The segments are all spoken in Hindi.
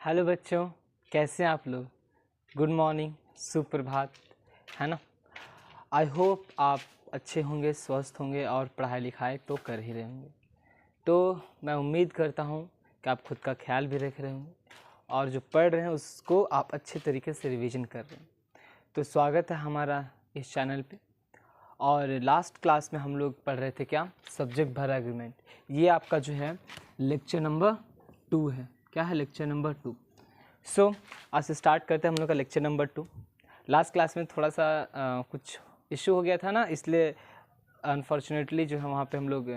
हेलो बच्चों, कैसे हैं आप लोग। गुड मॉर्निंग, सुप्रभात, है ना। आई होप आप अच्छे होंगे, स्वस्थ होंगे और पढ़ाई लिखाई तो कर ही रहे होंगे। तो मैं उम्मीद करता हूँ कि आप खुद का ख्याल भी रख रहे होंगे और जो पढ़ रहे हैं उसको आप अच्छे तरीके से रिवीजन कर रहे हैं। तो स्वागत है हमारा इस चैनल पे। और लास्ट क्लास में हम लोग पढ़ रहे थे क्या, सब्जेक्ट भर एग्रीमेंट। ये आपका जो है लेक्चर नंबर 2 है। क्या है? Lecture number 2। सो आज से स्टार्ट करते हैं हम लोग का लेक्चर नंबर 2। लास्ट क्लास में थोड़ा सा कुछ इशू हो गया था ना, इसलिए अनफॉर्चुनेटली जो है वहाँ पे हम लोग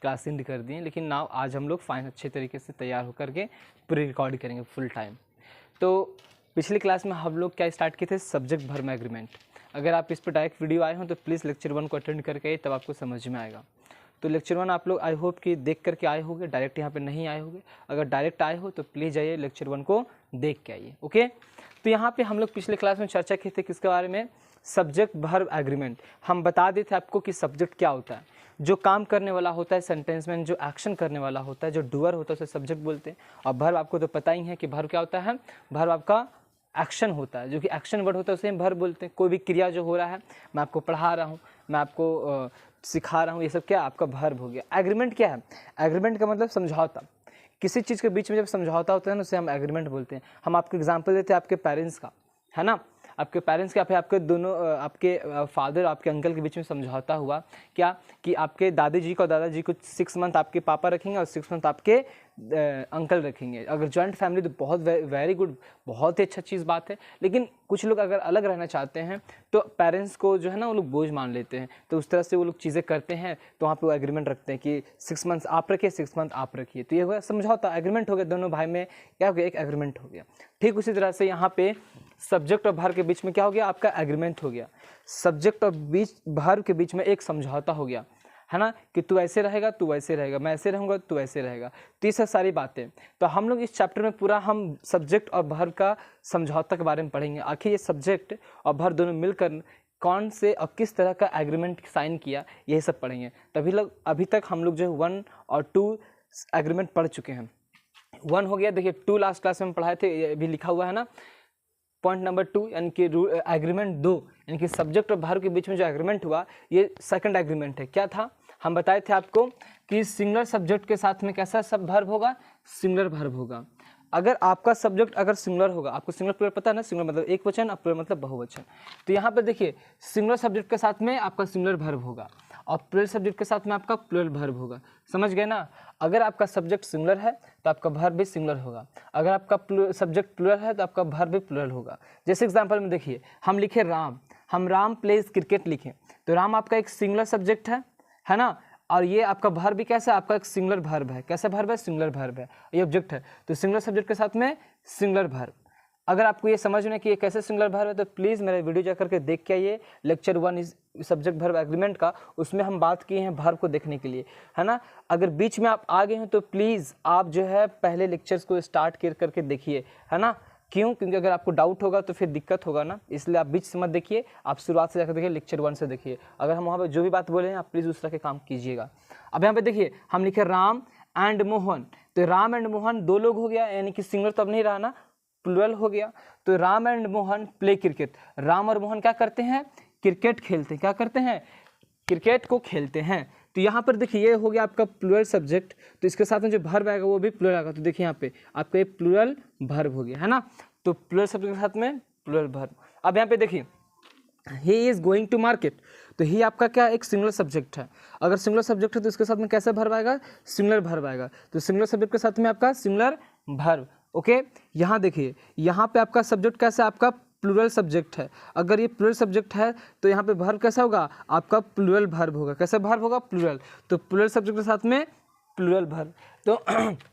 क्लास एंड कर दिए। लेकिन नाउ आज हम लोग फाइन अच्छे तरीके से तैयार होकर के पूरी रिकॉर्ड करेंगे फुल टाइम। तो पिछली क्लास में हम लोग क्या स्टार्ट किए थे, सब्जेक्ट भर में एग्रीमेंट। अगर आप इस पर डायरेक्ट वीडियो आए हो तो प्लीज़ लेक्चर 1 को अटेंड करके आइए, तब आपको समझ में आएगा। तो लेक्चर 1 आप लोग आई होप कि देख करके आए होंगे, डायरेक्ट यहाँ पे नहीं आए होंगे। अगर डायरेक्ट आए हो तो प्लीज़ जाइए लेक्चर 1 को देख के आइए। ओके, तो यहाँ पे हम लोग पिछले क्लास में चर्चा किए थे किसके बारे में, सब्जेक्ट भर एग्रीमेंट। हम बता देते आपको कि सब्जेक्ट क्या होता है। जो काम करने वाला होता है सेंटेंस में, जो एक्शन करने वाला होता है, जो डूअर होता है उसे सब्जेक्ट बोलते हैं। और भर्ब आपको तो पता ही है कि भर्ब क्या होता है। भर्ब आपका एक्शन होता है, जो कि एक्शन वर्ड होता है उसे हम भर्ब बोलते हैं। कोई भी क्रिया जो हो रहा है, मैं आपको पढ़ा रहा हूँ, मैं आपको सिखा रहा हूँ, ये सब क्या आपका भर्ब हो गया। एग्रीमेंट क्या है? एग्रीमेंट का मतलब समझौता। किसी चीज़ के बीच में जब समझौता होता है ना, उसे हम एग्रीमेंट बोलते हैं। हम आपको एग्जांपल देते हैं आपके पेरेंट्स का, है ना। आपके पेरेंट्स के आपके दोनों आपके फादर आपके अंकल के बीच में समझौता हुआ क्या, कि आपके दादी जी को दादाजी को 6 मंथ आपके पापा रखेंगे और 6 मंथ आपके अंकल रखेंगे। अगर जॉइंट फैमिली तो बहुत वेरी गुड, बहुत ही अच्छा चीज़ बात है। लेकिन कुछ लोग अगर अलग रहना चाहते हैं तो पेरेंट्स को जो है ना वो लोग बोझ मान लेते हैं, तो उस तरह से वो लोग चीज़ें करते हैं। तो वहाँ पे वो एग्रीमेंट रखते हैं कि 6 मंथ्स आप रखिए, 6 मंथ आप रखिए। तो ये हो गया समझौता, एग्रीमेंट हो गया। दोनों भाई में क्या हो गया, एक एग्रीमेंट हो गया। ठीक उसी तरह से यहाँ पे सब्जेक्ट और भर्ब के बीच में क्या हो गया, आपका एग्रीमेंट हो गया। सब्जेक्ट और भर्ब के बीच में एक समझौता हो गया, है ना, कि तू ऐसे रहेगा, तू वैसे रहेगा, मैं ऐसे रहूँगा, तू ऐसे रहेगा। तो ये सब सारी बातें, तो हम लोग इस चैप्टर में पूरा हम सब्जेक्ट और भर्ब का समझौता के बारे में पढ़ेंगे। आखिर ये सब्जेक्ट और भर्ब दोनों मिलकर कौन से और किस तरह का एग्रीमेंट साइन किया, यही सब पढ़ेंगे। तभी लोग अभी तक हम लोग जो है 1 और 2 एग्रीमेंट पढ़ चुके हैं। 1 हो गया, देखिए 2 लास्ट क्लास में पढ़ाए थे, ये भी लिखा हुआ है ना। पॉइंट नंबर 2 यानी कि एग्रीमेंट 2 यानी कि सब्जेक्ट और भर्ब के बीच में जो एग्रीमेंट हुआ, ये सेकंड एग्रीमेंट है। क्या था? हम बताए थे आपको कि सिंगुलर सब्जेक्ट के साथ में कैसा सब भर्ब होगा, सिंगुलर भर्ब होगा। अगर आपका सब्जेक्ट अगर सिंगुलर होगा, आपको सिंगुलर प्लूरल पता है ना, सिंगुलर मतलब एक वचन और प्लूरल मतलब बहुवचन। तो यहाँ पर देखिए सिंगुलर सब्जेक्ट के साथ में आपका सिंगुलर भर्ब होगा और प्लूरल सब्जेक्ट के साथ में आपका प्लूरल भर्ब होगा। समझ गए ना। अगर आपका सब्जेक्ट सिंगुलर है तो आपका भर्ब भी सिंगुलर होगा। अगर आपका सब्जेक्ट प्लूरल है तो आपका भर्ब भी प्लूरल होगा। जैसे एग्जांपल में देखिए, हम लिखे राम, हम राम प्लेज क्रिकेट लिखें, तो राम आपका एक सिंगुलर सब्जेक्ट है ना। और ये आपका भर्ब भी कैसा है, आपका एक सिंगुलर भर्ब है। कैसा भर्ब है? सिंगुलर भर्ब है। ये ऑब्जेक्ट है, तो सिंगुलर सब्जेक्ट के साथ में सिंगुलर भर्ब। अगर आपको ये समझ में कि ये कैसे सिंगुलर भर्ब है तो प्लीज़ मेरा वीडियो जाकर के देख के आइए, लेक्चर 1 इस सब्जेक्ट भर्ब एग्रीमेंट का। उसमें हम बात किए हैं भर्ब को देखने के लिए, है ना। अगर बीच में आप आ गए हैं तो प्लीज़ आप जो है पहले लेक्चर्स को स्टार्ट करके देखिए, है ना। क्यों? क्योंकि अगर आपको डाउट होगा तो फिर दिक्कत होगा ना, इसलिए आप बीच से मत देखिए, आप शुरुआत से जाकर देखिए, लेक्चर 1 से देखिए। अगर हम वहाँ पर जो भी बात बोले हैं आप प्लीज़ उस तरह के काम कीजिएगा। अब यहाँ पे देखिए हम लिखे राम एंड मोहन, तो राम एंड मोहन 2 लोग हो गया, यानी कि सिंगुलर तो अब नहीं रहा ना, प्लूरल हो गया। तो Ram and Mohan play cricket, Ram और मोहन क्या करते हैं, क्रिकेट खेलते हैं। क्या करते हैं? क्रिकेट को खेलते हैं। तो यहाँ पर देखिए ये हो गया आपका प्लूरल सब्जेक्ट, तो इसके साथ में जो भर्ब आएगा वो भी प्लूरल आएगा। तो देखिए यहाँ पे आपका ये प्लूरल भर्ब हो गया, है ना। तो प्लूरल सब्जेक्ट के साथ में प्लूरल भर्ब। अब यहाँ पे देखिए he is going to market, तो ही आपका क्या एक सिंगुलर सब्जेक्ट है। अगर सिंगुलर सब्जेक्ट है तो इसके साथ में कैसा भर्ब आएगा, सिंगुलर भर्ब आएगा। तो सिंगुलर सब्जेक्ट के साथ में आपका सिंगुलर भर्ब। ओके, यहाँ देखिए यहाँ पे आपका सब्जेक्ट कैसा, आपका प्लूरल सब्जेक्ट है। अगर ये प्लूरल सब्जेक्ट है तो यहाँ पे भर्ब कैसा होगा, आपका प्लूरल भर्ब होगा। कैसा भर्ब होगा? प्लूरल। तो प्लूरल सब्जेक्ट के साथ में प्लूरल भर्ब। तो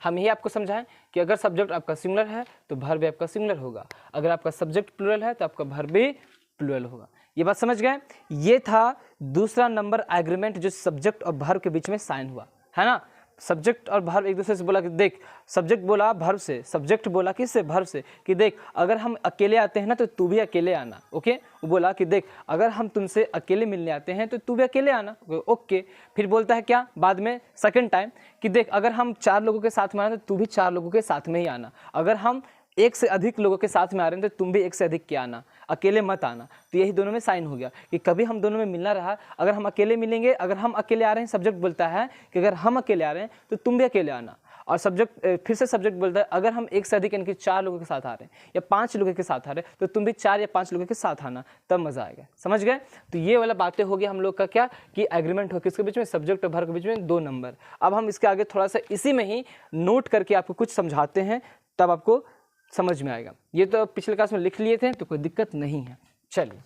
हम यही आपको समझाएं कि अगर सब्जेक्ट आपका सिंगुलर है तो भर्ब भी आपका सिंगुलर होगा। अगर आपका सब्जेक्ट प्लूरल है तो आपका भर्ब भी प्लूरल होगा। ये बात समझ गए। ये था दूसरा नंबर एग्रीमेंट जो सब्जेक्ट और भर्ब के बीच में साइन हुआ, है ना। सब्जेक्ट और भर्ब एक दूसरे से बोला कि देख, सब्जेक्ट बोला भर्ब से, सब्जेक्ट बोला किससे, भर्ब से, कि देख अगर हम अकेले आते हैं ना तो तू भी अकेले आना। ओके, वो बोला कि देख अगर हम तुमसे अकेले मिलने आते हैं तो तू भी अकेले आना। ओके, फिर बोलता है क्या बाद में सेकंड टाइम कि देख अगर हम 4 लोगों के साथ में आना तो तू भी 4 लोगों के साथ में ही आना। अगर हम एक से अधिक लोगों के साथ में आ रहे हैं तो तुम भी एक से अधिक के आना, अकेले मत आना। तो यही दोनों में साइन हो गया कि कभी हम दोनों में मिलना रहा, अगर हम अकेले मिलेंगे, अगर हम अकेले आ रहे हैं, सब्जेक्ट बोलता है कि अगर हम अकेले आ रहे हैं तो तुम भी अकेले आना। और सब्जेक्ट फिर से सब्जेक्ट बोलता है अगर हम एक से अधिक यानी कि 4 लोगों के साथ आ रहे हैं या 5 लोगों के साथ आ रहे हैं तो तुम भी 4 या 5 लोगों के साथ आना, तब मजा आएगा। समझ गए? तो ये वाला बातें हो गया हम लोग का क्या कि एग्रीमेंट हो किसके बीच में, सब्जेक्ट और वर्ब के बीच में 2 नंबर। अब हम इसके आगे थोड़ा सा इसी में ही नोट करके आपको कुछ समझाते हैं, तब आपको समझ में आएगा। ये तो पिछले क्लास में लिख लिए थे तो कोई दिक्कत नहीं है। चलिए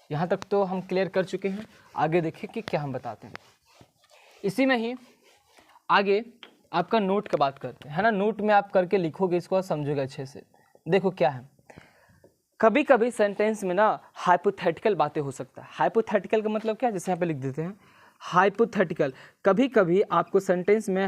यहाँ तक तो हम क्लियर कर चुके हैं, आगे देखिए कि क्या हम बताते हैं। इसी में ही आगे आपका नोट का बात करते हैं, है ना। नोट में आप करके लिखोगे, इसको और समझोगे अच्छे से। देखो क्या है, कभी कभी सेंटेंस में ना हाइपोथेटिकल बातें हो सकता है। हाइपोथेटिकल का मतलब क्या है, जैसे यहाँ पे लिख देते हैं हाइपोथेटिकल। कभी कभी आपको सेंटेंस में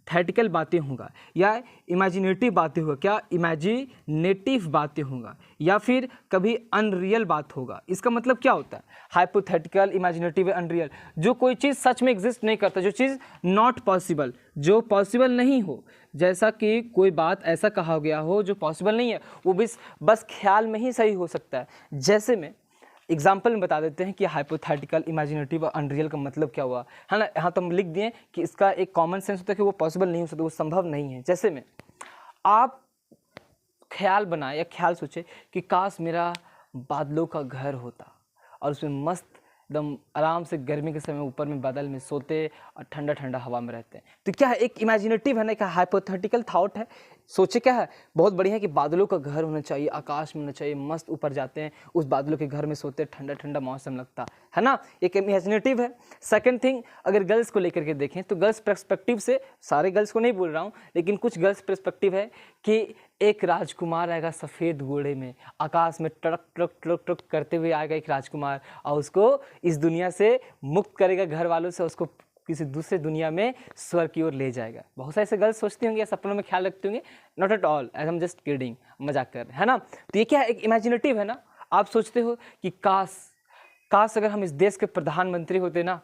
थेटिकल बातें होगा या इमेजिनेटिव बातें होगा। क्या? इमेजिनेटिव बातें होगा या फिर कभी अनरियल बात होगा। इसका मतलब क्या होता है? Hypothetical, imaginative, unreal. जो कोई चीज़ सच में एग्जिस्ट नहीं करता, जो चीज़ नॉट पॉसिबल, जो पॉसिबल नहीं हो, जैसा कि कोई बात ऐसा कहा गया हो जो पॉसिबल नहीं है, वो भी बस ख्याल में ही सही हो सकता है। जैसे में एग्जाम्पल में बता देते हैं कि हाइपोथेटिकल, इमेजिनेटिव और अनरियल का मतलब क्या हुआ, है ना। यहाँ तो हम लिख दिए कि इसका एक कॉमन सेंस होता है कि वो पॉसिबल नहीं हो सकता, वो संभव नहीं है। जैसे में आप ख्याल बनाए या ख्याल सोचे कि काश मेरा बादलों का घर होता और उसमें मस्त एकदम आराम से गर्मी के समय ऊपर में बादल में सोते और ठंडा ठंडा हवा में रहते हैं। तो क्या है, एक इमेजिनेटिव है ना, एक हाइपोथेटिकल थॉट है। सोचे क्या है, बहुत बढ़िया है कि बादलों का घर होना चाहिए, आकाश में होना चाहिए, मस्त ऊपर जाते हैं, उस बादलों के घर में सोते, ठंडा ठंडा मौसम लगता है ना। एक इमेजिनेटिव है। सेकंड थिंग, अगर गर्ल्स को लेकर के देखें तो गर्ल्स पर्सपेक्टिव से, सारे गर्ल्स को नहीं बोल रहा हूँ, लेकिन कुछ गर्ल्स पर्सपेक्टिव है कि एक राजकुमार आएगा सफ़ेद घोड़े में, आकाश में ट्रक ट्रक ट्रक ट्रक करते हुए आएगा एक राजकुमार और उसको इस दुनिया से मुक्त करेगा, घर वालों से, उसको किसी दूसरे दुनिया में स्वर्ग की ओर ले जाएगा। बहुत सारे ऐसे गर्ल्स सोचती होंगी या सपनों में ख्याल रखते होंगे। Not at all, I am just kidding, मजाक कर रहे हैं, है ना। तो ये क्या है, एक इमेजिनेटिव है ना। आप सोचते हो कि काश अगर हम इस देश के प्रधानमंत्री होते ना,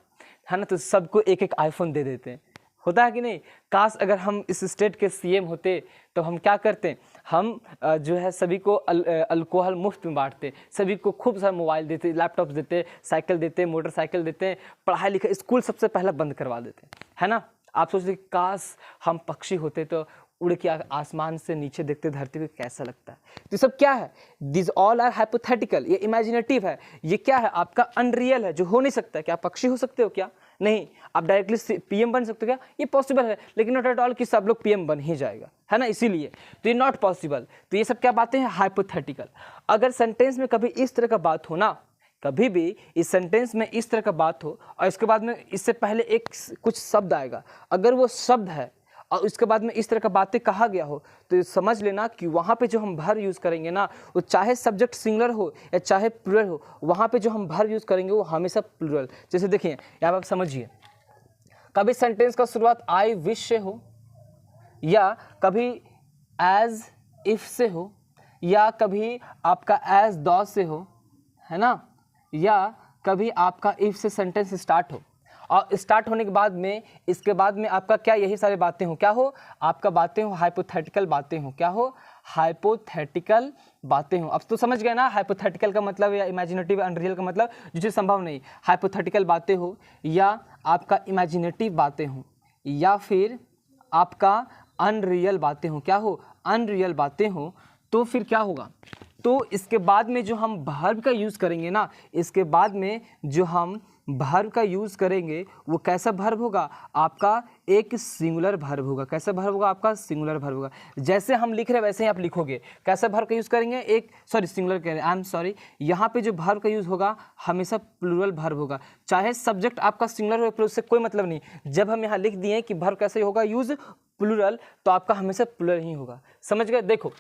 है ना, तो सबको एक एक आईफोन दे देते हैं। होता है कि नहीं? काश अगर हम इस स्टेट के सीएम होते तो हम क्या करते, हम जो है सभी को अल्कोहल मुफ्त में बांटते, सभी को खूब सारा मोबाइल देते, लैपटॉप देते, साइकिल देते, मोटरसाइकिल देते, पढ़ाई लिखाई स्कूल सबसे पहले बंद करवा देते, है ना। आप सोचते काश हम पक्षी होते तो उड़ के आसमान से नीचे देखते धरती को, कैसा लगता है। तो सब क्या है, दिस ऑल आर हाइपोथेटिकल, ये इमेजिनेटिव है। ये क्या है, आपका अनरियल है, जो हो नहीं सकता। क्या पक्षी हो सकते हो? क्या नहीं। आप डायरेक्टली पीएम बन सकते हो? क्या ये पॉसिबल है, लेकिन नॉट एट ऑल कि सब लोग पीएम बन ही जाएगा, है ना, इसीलिए तो ये नॉट पॉसिबल। तो ये सब क्या बातें हैं, हाइपोथेटिकल। अगर सेंटेंस में कभी इस तरह का बात हो ना, कभी भी इस सेंटेंस में इस तरह का बात हो और इसके बाद में इससे पहले एक कुछ शब्द आएगा, अगर वो शब्द है और उसके बाद में इस तरह का बातें कहा गया हो, तो समझ लेना कि वहाँ पे जो हम भर यूज़ करेंगे ना, वो चाहे सब्जेक्ट सिंगुलर हो या चाहे प्लूरल हो, वहाँ पे जो हम भर यूज़ करेंगे वो हमेशा प्लूरल। जैसे देखिए यहाँ आप समझिए, कभी सेंटेंस का शुरुआत आई विश से हो, या कभी एज इफ से हो, या कभी आपका एज दॉ से हो, है ना, या कभी आपका इफ से सेंटेंस स्टार्ट हो। और स्टार्ट होने के बाद में इसके बाद में आपका क्या, यही सारी बातें हो, क्या हो, आपका बातें हो हाइपोथेटिकल बातें हो, क्या हो, हाइपोथेटिकल बातें हो। अब तो समझ गए ना, हाइपोथेटिकल का मतलब या इमेजिनेटिव अनरियल का मतलब जो चीज़ संभव नहीं। हाइपोथेटिकल बातें हो या आपका इमेजिनेटिव बातें हो या फिर आपका अनरियल बातें हो, क्या हो, अनरियल बातें हो, तो फिर क्या होगा, तो इसके बाद में जो हम वर्ब का यूज़ करेंगे ना, इसके बाद में जो हम वर्ब का यूज़ करेंगे वो कैसा वर्ब होगा, आपका एक सिंगुलर वर्ब होगा। कैसा वर्ब होगा, आपका सिंगुलर वर्ब होगा। जैसे हम लिख रहे हैं वैसे ही आप लिखोगे। कैसा वर्ब का यूज़ करेंगे, एक सिंगुलर कह रहे हैं, आई एम सॉरी, यहाँ पे जो वर्ब का यूज़ होगा हमेशा प्लूरल वर्ब होगा। चाहे सब्जेक्ट आपका सिंगुलर हो, उससे कोई मतलब नहीं। जब हम यहाँ लिख दिए कि वर्ब कैसे होगा यूज़ प्लूरल, तो आपका हमेशा प्लूरल ही होगा। समझ गए? देखो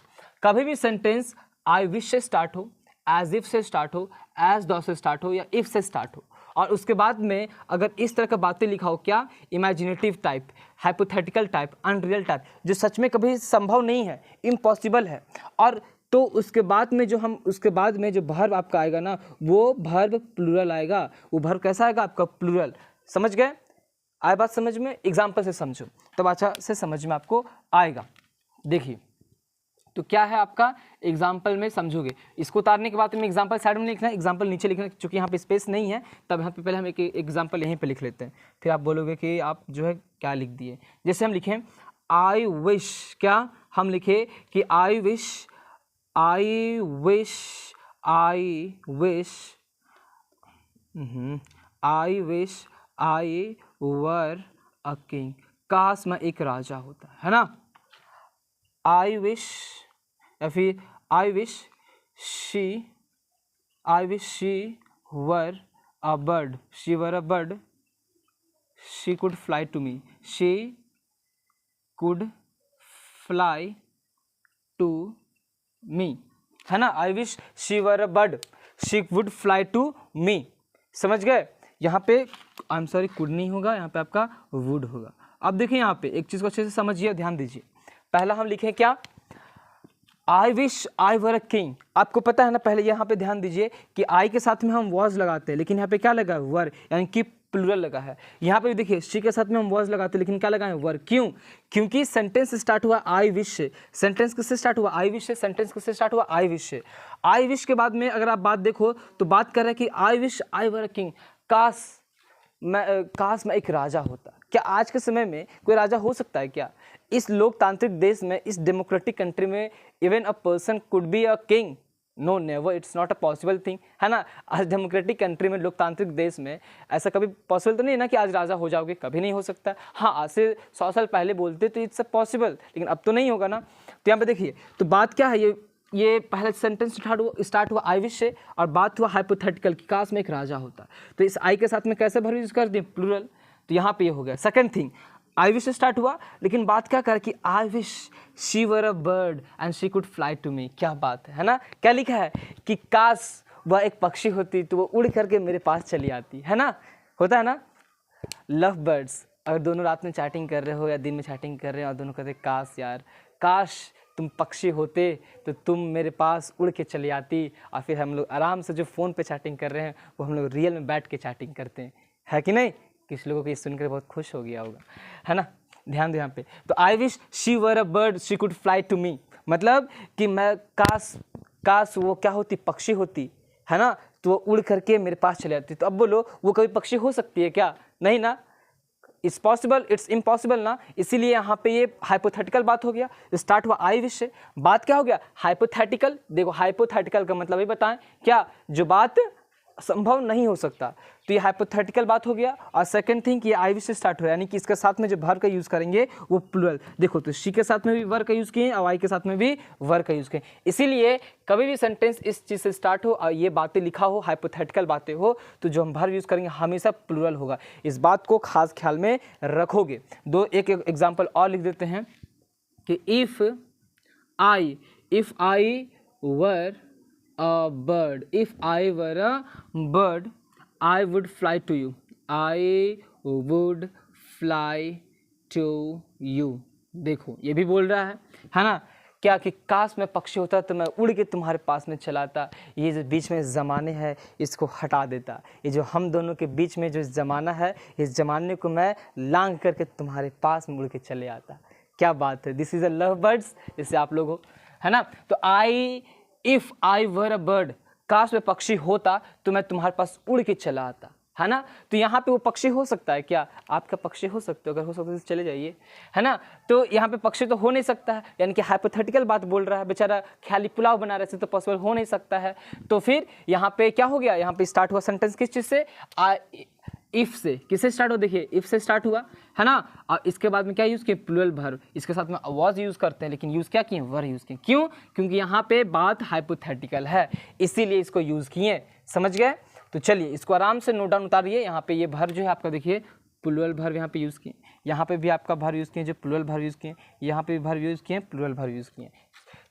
कभी भी सेंटेंस आई विश से स्टार्ट हो, एज इफ से स्टार्ट हो, एज दो से स्टार्ट हो या इफ से स्टार्ट हो, और उसके बाद में अगर इस तरह का बातें लिखा हो, क्या, imaginative type, hypothetical type, unreal type, जो सच में कभी संभव नहीं है, इम्पॉसिबल है, और तो उसके बाद में जो वर्ब आपका आएगा ना, वो वर्ब प्लूरल आएगा। वो वर्ब कैसा आएगा, आपका प्लूरल। समझ गए? आए बात समझ में? एग्जाम्पल से समझो तब अच्छा से समझ में आपको आएगा। देखिए तो क्या है आपका एग्जाम्पल में समझोगे। इसको उतारने के बाद में एग्जाम्पल साइड में लिखना है, एग्जाम्पल नीचे लिखना है, क्योंकि यहाँ पे स्पेस नहीं है, तब यहाँ पे पहले हम एक एग्जाम्पल यहीं पे लिख लेते हैं, फिर आप बोलोगे कि आप जो है क्या लिख दिए। जैसे हम लिखें आई विश, क्या हम लिखे कि I wish I wish I wish I wish I were a king, काश मैं एक राजा होता, है ना। आई विश, या फिर I wish she were a bird, she were a bird, she could fly to me, she could fly to me, है ना। I wish she were a bird, she would fly to me, समझ गए। यहाँ पे आई एम सॉरी कुड नहीं होगा, यहाँ पे आपका वुड होगा। अब देखिए यहाँ पे एक चीज़ को अच्छे से समझिए, ध्यान दीजिए। पहला हम लिखे क्या, I wish I were a king. आपको पता है ना, पहले यहाँ पे ध्यान दीजिए कि आई के साथ में हम वॉज लगाते हैं, लेकिन यहाँ पे क्या लगा है, वर, यानी कि प्लूरल लगा है। यहाँ पे भी देखिए शी के साथ में हम वॉज लगाते हैं, लेकिन क्या लगा है, वर। क्यों? क्योंकि सेंटेंस स्टार्ट हुआ आई विश से। सेंटेंस किससे स्टार्ट हुआ, आई विश से। सेंटेंस किससे स्टार्ट हुआ, आई विश से। आई विश के बाद में अगर आप बात देखो तो बात कर रहे हैं कि I wish I were a king, काश मैं एक राजा होता। क्या आज के समय में कोई राजा हो सकता है क्या? इस लोकतांत्रिक देश में, इस डेमोक्रेटिक कंट्री में, even a person could be a king? No, never, it's not a possible thing, है ना। आज डेमोक्रेटिक कंट्री में, लोकतांत्रिक देश में ऐसा कभी पॉसिबल तो नहीं है ना कि आज राजा हो जाओगे, कभी नहीं हो सकता। हाँ, आज से 100 साल पहले बोलते तो इट्स अ पॉसिबल, लेकिन अब तो नहीं होगा ना। तो यहाँ पे देखिए तो बात क्या है, ये पहला सेंटेंस स्टार्ट हुआ आई विश से, और बात हुआ हाइपोथेटिकल की काश में एक राजा होता। तो इस आई के साथ में कैसे भर यूज कर दिए, प्लूरल। तो यहाँ पे ये हो गया। सेकंड थिंग, आई विश से स्टार्ट हुआ, लेकिन बात क्या कर कि I wish she were a bird and she could fly to me. क्या बात है ना। क्या लिखा है कि काश वह एक पक्षी होती तो वो उड़ करके मेरे पास चली आती, है ना। होता है ना, लव बर्ड्स। अगर दोनों रात में चैटिंग कर रहे हो या दिन में चैटिंग कर रहे हो और दोनों कहते काश यार, काश तुम पक्षी होते तो तुम मेरे पास उड़ के चली आती, और फिर हम लोग आराम से जो फ़ोन पे चैटिंग कर रहे हैं वो हम लोग रियल में बैठ के चैटिंग करते हैं, है कि नहीं। किस लोगों को ये सुनकर बहुत खुश हो गया होगा, है ना। ध्यान दो यहाँ पे। तो I wish she were a bird she could fly to me, मतलब कि मैं काश वो क्या होती, पक्षी होती, है ना, तो वो उड़ करके मेरे पास चले आती। तो अब बोलो वो कभी पक्षी हो सकती है क्या? नहीं ना। इट्स पॉसिबल, इट्स इम्पॉसिबल ना। इसीलिए यहाँ पे ये हाइपोथेटिकल बात हो गया। स्टार्ट हुआ आई विश से, बात क्या हो गया, हाइपोथेटिकल। देखो हाइपोथेटिकल का मतलब ये बताएं क्या, जो बात संभव नहीं हो सकता, तो ये हाइपोथेटिकल बात हो गया। और सेकंड थिंग, ये आई विश से स्टार्ट हो, यानी कि इसके साथ में जो वर्ब का यूज़ करेंगे वो प्लूरल। देखो तो शी के साथ में भी वर्ब का यूज़ किए और आई के साथ में भी वर्ब का यूज़ किए। इसीलिए कभी भी सेंटेंस इस चीज़ से स्टार्ट हो और ये बातें लिखा हो, हाइपोथेटिकल बातें हो, तो जो हम वर्ब यूज़ करेंगे हमेशा प्लूरल होगा। इस बात को खास ख्याल में रखोगे। एक एग्जाम्पल और लिख देते हैं कि if I were a bird, if I were a bird I would fly to you, I would fly to you। देखो ये भी बोल रहा है ना, क्या कि काश मैं पक्षी होता तो मैं उड़ के तुम्हारे पास में चलाता। ये जो बीच में ज़माने है इसको हटा देता, ये जो हम दोनों के बीच में जो ज़माना है इस ज़माने को मैं लांघ करके तुम्हारे पास में उड़ के चले आता। क्या बात है, this is a love birds, जैसे आप लोग हो, है ना। तो if I were a bird, काश मैं पक्षी होता तो मैं तुम्हारे पास उड़ के चला आता, है ना। तो यहाँ पे वो पक्षी हो सकता है क्या? आपका पक्षी हो सकता है, अगर हो सकता है तो चले जाइए, है ना। तो यहाँ पे पक्षी तो हो नहीं सकता है, यानी कि हाइपोथेटिकल बात बोल रहा है बेचारा, ख्याली पुलाव बना रहे थे तो पॉसिबल हो नहीं सकता है। तो फिर यहाँ पे क्या हो गया, यहाँ पे स्टार्ट हुआ सेंटेंस किस चीज़ से, इफ़ से। किससे स्टार्ट हो, देखिए इफ़ से स्टार्ट हुआ, है ना। और इसके बाद में क्या यूज़ किए, प्लूरल वर्ब। इसके साथ में वॉज यूज़ करते हैं, लेकिन यूज़ क्या किए, वर यूज़ किए। क्यों? क्योंकि यहाँ पे बात हाइपोथेटिकल है, इसीलिए इसको यूज़ किए। समझ गए? तो चलिए इसको आराम से नोट डाउन उतारिए। यहाँ पे ये वर्ब जो है आपका देखिए प्लूरल वर्ब यहाँ पे यूज़ किए, यहाँ पे भी आपका वर्ब यूज़ किए जो प्लूरल वर्ब यूज़ किए, यहाँ पे भी वर्ब यूज़ किए, प्लूरल वर्ब यूज़ किए।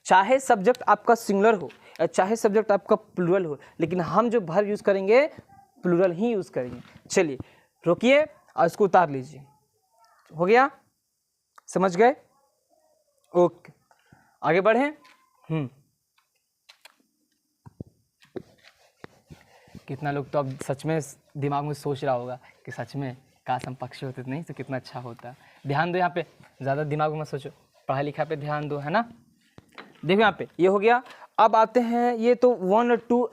चाहे सब्जेक्ट आपका सिंगुलर हो या चाहे सब्जेक्ट आपका प्लूरल हो, लेकिन हम जो वर्ब यूज़ करेंगे प्लूरल ही यूज़ करेंगे। चलिए रोकिए और इसको उतार लीजिए। हो गया, समझ गए? ओके, आगे बढ़ें। कितना लोग तो अब सच में दिमाग में सोच रहा होगा कि सच में काश हम पक्षी होते तो नहीं तो कितना अच्छा होता। ध्यान दो यहाँ पे, ज़्यादा दिमाग में सोचो। पढ़ाई लिखाई पे ध्यान दो, है ना। देखो यहाँ पे ये हो गया। अब आते हैं, ये तो 1 और 2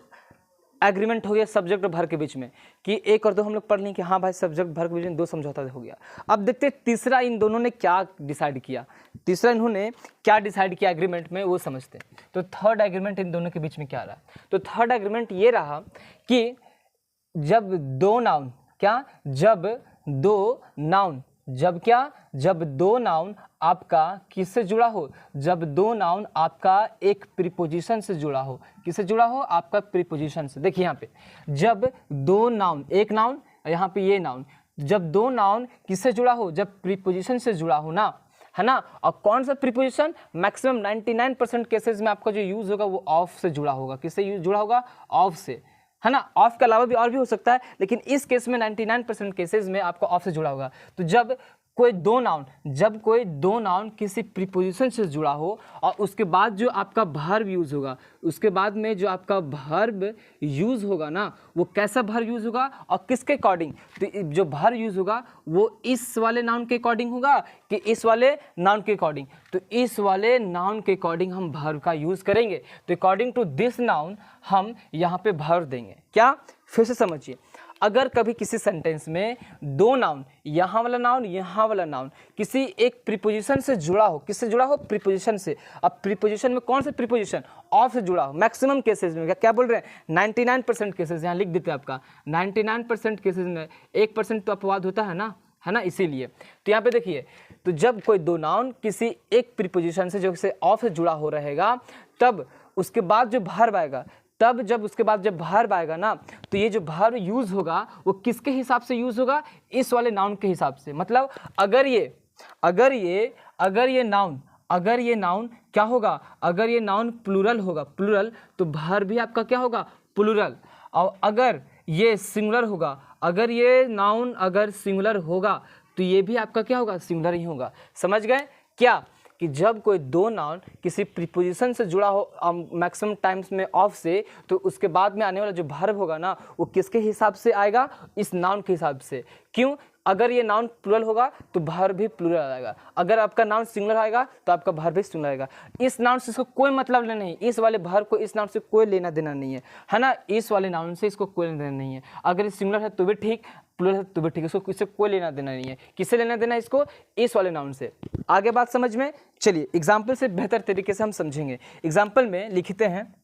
एग्रीमेंट हो गया सब्जेक्ट और वर्ब के बीच में कि 1 और 2 हम लोग पढ़ लें कि हाँ भाई सब्जेक्ट वर्ब के बीच में 2 समझौता हो गया। अब देखते हैं तीसरा इन दोनों ने क्या डिसाइड किया, तीसरा इन्होंने क्या डिसाइड किया एग्रीमेंट में, वो समझते हैं। तो थर्ड एग्रीमेंट इन दोनों के बीच में क्या रहा, तो थर्ड एग्रीमेंट ये रहा कि जब दो नाउन क्या, जब दो नाउन आपका किससे जुड़ा हो, जब दो नाउन आपका एक प्रीपोजिशन से जुड़ा हो, किससे जुड़ा हो, आपका प्रीपोजिशन से। देखिए यहाँ पे जब दो नाउन, एक नाउन यहाँ पे ये नाउन, जब दो नाउन किससे जुड़ा हो, जब प्रीपोजिशन से जुड़ा हो ना, है ना। और कौन सा प्रीपोजिशन, मैक्सिमम 99% केसेस में आपका जो यूज होगा वो ऑफ से जुड़ा होगा, किससे यूज जुड़ा होगा, ऑफ से, है ना। ऑफ के अलावा भी और भी हो सकता है, लेकिन इस केस में 99% केसेस में आपको ऑफ से जुड़ा होगा। तो जब कोई दो नाउन किसी प्रीपोजिशन से जुड़ा हो और उसके बाद जो आपका वर्ब यूज होगा, उसके बाद में जो आपका वर्ब यूज होगा ना, वो कैसा वर्ब यूज होगा और किसके अकॉर्डिंग, तो जो वर्ब यूज होगा वो इस वाले नाउन के अकॉर्डिंग होगा कि इस वाले नाउन के अकॉर्डिंग, तो इस वाले नाउन के अकॉर्डिंग हम वर्ब का यूज करेंगे। तो अकॉर्डिंग टू दिस नाउन हम यहाँ पे वर्ब देंगे। क्या, फिर से समझिए, अगर कभी किसी सेंटेंस में दो नाउन, यहाँ वाला नाउन किसी एक प्रीपोजिशन से जुड़ा हो, किससे जुड़ा हो, प्रीपोजिशन से। अब प्रीपोजिशन में कौन सा प्रीपोजिशन, ऑफ से जुड़ा हो। मैक्सिमम केसेस में क्या बोल रहे हैं, 99% केसेस, यहाँ लिख देते हैं आपका 99% केसेस में, 1% तो अपवाद होता है ना, है ना, इसीलिए। तो यहाँ पे देखिए, तो जब कोई दो नाउन किसी एक प्रीपोजिशन से जो से ऑफ से जुड़ा हो रहेगा, तब उसके बाद जो वर्ब आएगा, जब वर्ब आएगा ना, तो ये जो वर्ब यूज होगा वो किसके हिसाब से यूज होगा, इस वाले नाउन के हिसाब से। मतलब अगर ये नाउन क्या होगा, अगर ये नाउन प्लूरल होगा, प्लूरल, तो वर्ब भी आपका क्या होगा, प्लूरल। और अगर ये सिंगुलर होगा, अगर ये नाउन अगर सिंगुलर होगा, तो ये भी आपका क्या होगा, सिंगुलर ही होगा। समझ गए क्या, कि जब कोई दो नाउन किसी प्रीपोजिशन से जुड़ा हो मैक्सिमम टाइम्स में ऑफ से, तो उसके बाद में आने वाला जो वर्ब होगा ना, वो किसके हिसाब से आएगा, इस नाउन के हिसाब से। क्यों, अगर ये नाउन प्लूरल होगा तो वर्ब भी प्लूरल आएगा, अगर आपका नाउन सिंगुलर आएगा तो आपका वर्ब भी सिंगुलर आएगा। इस नाउन से इसको कोई मतलब लेना नहीं, इस वाले वर्ब को इस नाउन से कोई लेना देना नहीं है ना, इस वाले नाउन से इसको कोई लेना देना नहीं है। अगर ये सिंगुलर है तो भी ठीक, प्लूरल है तो भी ठीक, इसको इससे कोई लेना देना नहीं है। किससे लेना देना है इसको, इस वाले नाउन से। आगे बात समझ में, चलिए एग्जाम्पल से बेहतर तरीके से हम समझेंगे। एग्जाम्पल में लिखते हैं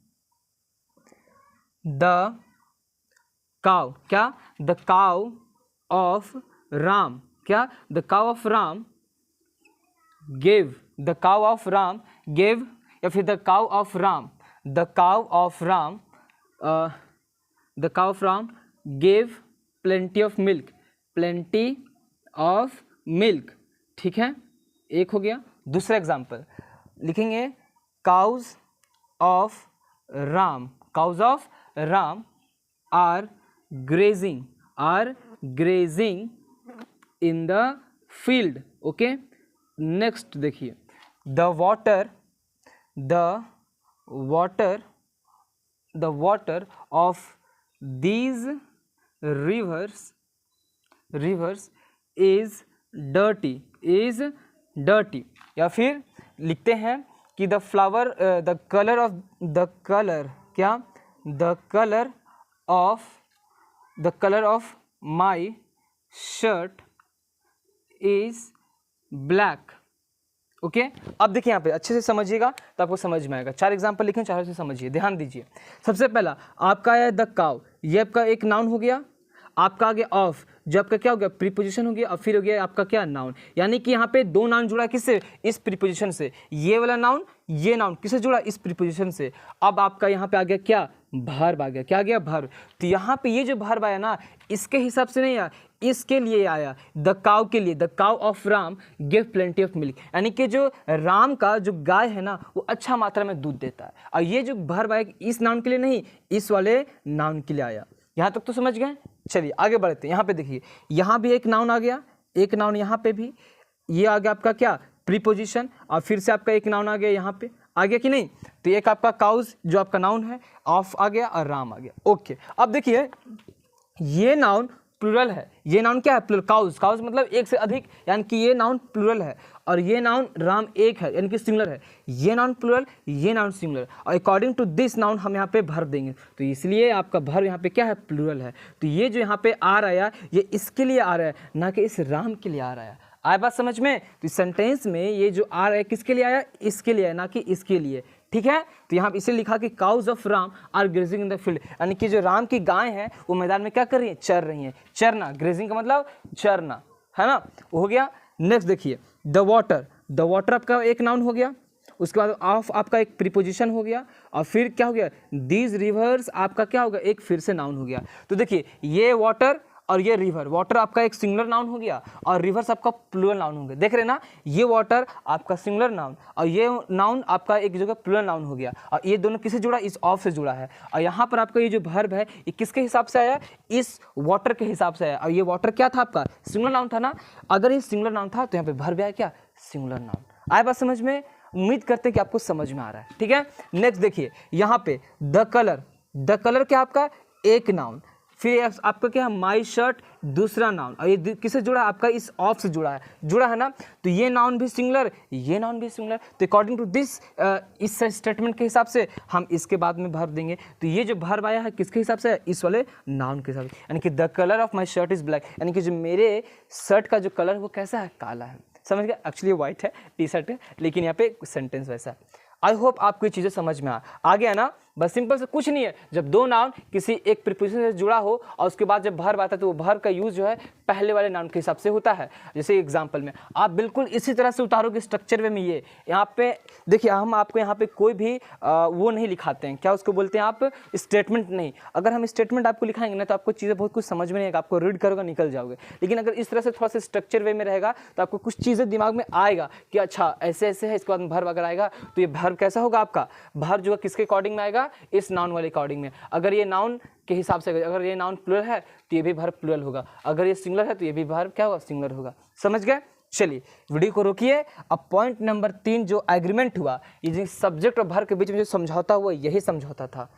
द काउ, क्या, द काउ ऑफ राम, क्या, the cow of Ram gave, the cow of Ram gave, या फिर the cow of Ram, the cow of Ram, the cow of Ram gave plenty of milk, plenty of milk, ठीक है, एक हो गया। दूसरा एग्जाम्पल लिखेंगे cows of Ram, cows of Ram are grazing in the field, okay. Next देखिए the water of these reverse is dirty, या फिर लिखते हैं कि the colour of my shirt is black, okay. अब देखिए यहाँ पे अच्छे से समझिएगा तो आपको समझ में आएगा। 4 एग्जाम्पल लिखें, चारों से समझिए, ध्यान दीजिए। सबसे पहला आपका है द काउ, ये आपका एक नाउन हो गया, आपका आ गया ऑफ, जो आपका क्या हो गया, प्रीपोजिशन हो गया, और फिर हो गया आपका क्या, नाउन। यानी कि यहाँ पे दो नाउन जुड़ा किससे, इस प्रीपोजिशन से। ये वाला नाउन, ये नाउन किससे जुड़ा, इस प्रीपोजिशन से। अब आपका यहाँ पे आ गया क्या, वर्ब आ गया, क्या आ गया, वर्ब। तो यहाँ पे ये जो वर्ब आया ना, इसके हिसाब से नहीं आया, इसके लिए आया, द काउ के लिए, the cow of Ram give plenty of milk, यानी कि जो राम का जो गाय है ना, वो अच्छा मात्रा में दूध देता है। और ये जो वर्ब आया इस नाउन के लिए नहीं, इस वाले नाउन के लिए आया। यहाँ तक तो समझ गए। चलिए आगे बढ़ते हैं। यहाँ पे देखिए, यहाँ भी एक नाउन आ गया, एक नाउन यहाँ पे भी, ये आ गया आपका क्या, प्रीपोजिशन, और फिर से आपका एक नाउन आ गया यहाँ पे, आ गया कि नहीं। तो एक आपका काउज जो आपका नाउन है, ऑफ आ गया और राम आ गया, ओके। अब देखिए ये नाउन प्लूरल है, ये नाउन क्या है, प्लूरल, काउज मतलब एक से अधिक, यानी कि ये नाउन प्लूरल है। और ये नाउन राम एक है यानी कि सिंगुलर है, ये नाउन प्लूरल, ये नाउन सिंगुलर, और अकॉर्डिंग टू दिस नाउन हम यहाँ पे भर देंगे, तो इसलिए आपका भर यहाँ पे क्या है, प्लूरल है। तो ये जो यहाँ पे आ रहा है ये इसके लिए आ रहा है, ना कि इस राम के लिए आ रहा है। आए बात समझ में? तो इस सेंटेंस में ये जो आ रहा है किसके लिए आया, इसके लिए, ना कि इसके लिए, ठीक है। तो यहाँ पे इसे लिखा कि cows of Ram are grazing in the field, यानी कि जो राम की गाय हैं वो मैदान में क्या कर रही है, चर रही हैं। चरना, ग्रेजिंग का मतलब चरना, है ना, हो गया। नेक्स्ट देखिए, द वाटर आपका एक नाउन हो गया, उसके बाद ऑफ आपका एक प्रीपोजिशन हो गया, और फिर क्या हो गया, दीज रिवर्स आपका क्या होगा, एक फिर से नाउन हो गया। तो देखिए ये वाटर और ये रिवर, वाटर आपका एक सिंगुलर नाउन हो गया और रिवर्स आपका प्लूरल नाउन हो गया। देख रहे ना, ये वाटर आपका सिंगुलर नाउन और ये नाउन आपका एक जगह प्लूरल नाउन हो गया, और ये दोनों किससे जुड़ा, इस ऑफ से जुड़ा है। और यहाँ पर आपका ये जो वर्ब है ये किसके हिसाब से आया, इस वाटर के हिसाब से आया, और ये वाटर क्या था आपका, सिंगुलर नाउन था ना। अगर ये सिंगुलर नाउन था तो यहाँ पे वर्ब आया क्या, सिंगुलर नाउन। आए बात समझ में? उम्मीद करते हैं कि आपको समझ में आ रहा है, ठीक है। नेक्स्ट देखिए यहाँ पे द कलर क्या आपका एक नाउन, फिर आपका क्या है, माई शर्ट दूसरा नाउन, और ये किससे जुड़ा है, आपका इस ऑफ से जुड़ा है ना। तो ये नाउन भी सिंगुलर, ये नाउन भी सिंगुलर, तो अकॉर्डिंग टू दिस इस स्टेटमेंट के हिसाब से हम इसके बाद में भर देंगे। तो ये जो भर आया है किसके हिसाब से, इस वाले नाउन के हिसाब से, यानी कि the colour of my shirt is black, यानी कि जो मेरे शर्ट का जो कलर वो कैसा है, काला है। समझ गया, एक्चुअली वाइट है टी शर्ट है, लेकिन यहाँ पे सेंटेंस वैसा है। आई होप आपको ये चीज़ें समझ में आ गया ना। बस सिंपल से कुछ नहीं है, जब दो नाउन किसी एक प्रीपोजिशन से जुड़ा हो और उसके बाद जब वर्ब आता है तो वो वर्ब का यूज जो है पहले वाले नाउन के हिसाब से होता है। जैसे एग्जांपल में आप बिल्कुल इसी तरह से उतारोगे स्ट्रक्चर वे में। ये यहाँ पे देखिए, हम आपको यहाँ पे कोई भी वो नहीं लिखाते हैं, क्या उसको बोलते हैं आप, स्टेटमेंट नहीं। अगर हम स्टेटमेंट आपको लिखाएंगे ना तो आपको चीज़ें बहुत कुछ समझ में नहीं आएगा, आपको रीड करोगे निकल जाओगे। लेकिन अगर इस तरह से थोड़ा सा स्ट्रक्चर वे में रहेगा तो आपको कुछ चीज़ें दिमाग में आएगा कि अच्छा ऐसे ऐसे है, इसके बाद वर्ब अगर आएगा तो ये वर्ब कैसा होगा, आपका वर्ब जो है किसके अकॉर्डिंग में आएगा, इस नाउन वाले अकॉर्डिंग में। अगर ये नाउन के हिसाब से, अगर ये नाउन प्लूरल है तो ये भी वर्ब प्लूरल होगा, अगर ये सिंगुलर है तो ये भी वर्ब क्या होगा, सिंगुलर होगा। समझ गए? चलिए वीडियो को रोकिए। अब पॉइंट नंबर 3 जो एग्रीमेंट हुआ, ये जो सब्जेक्ट और वर्ब के बीच में जो समझौता हुआ, यही समझौता था।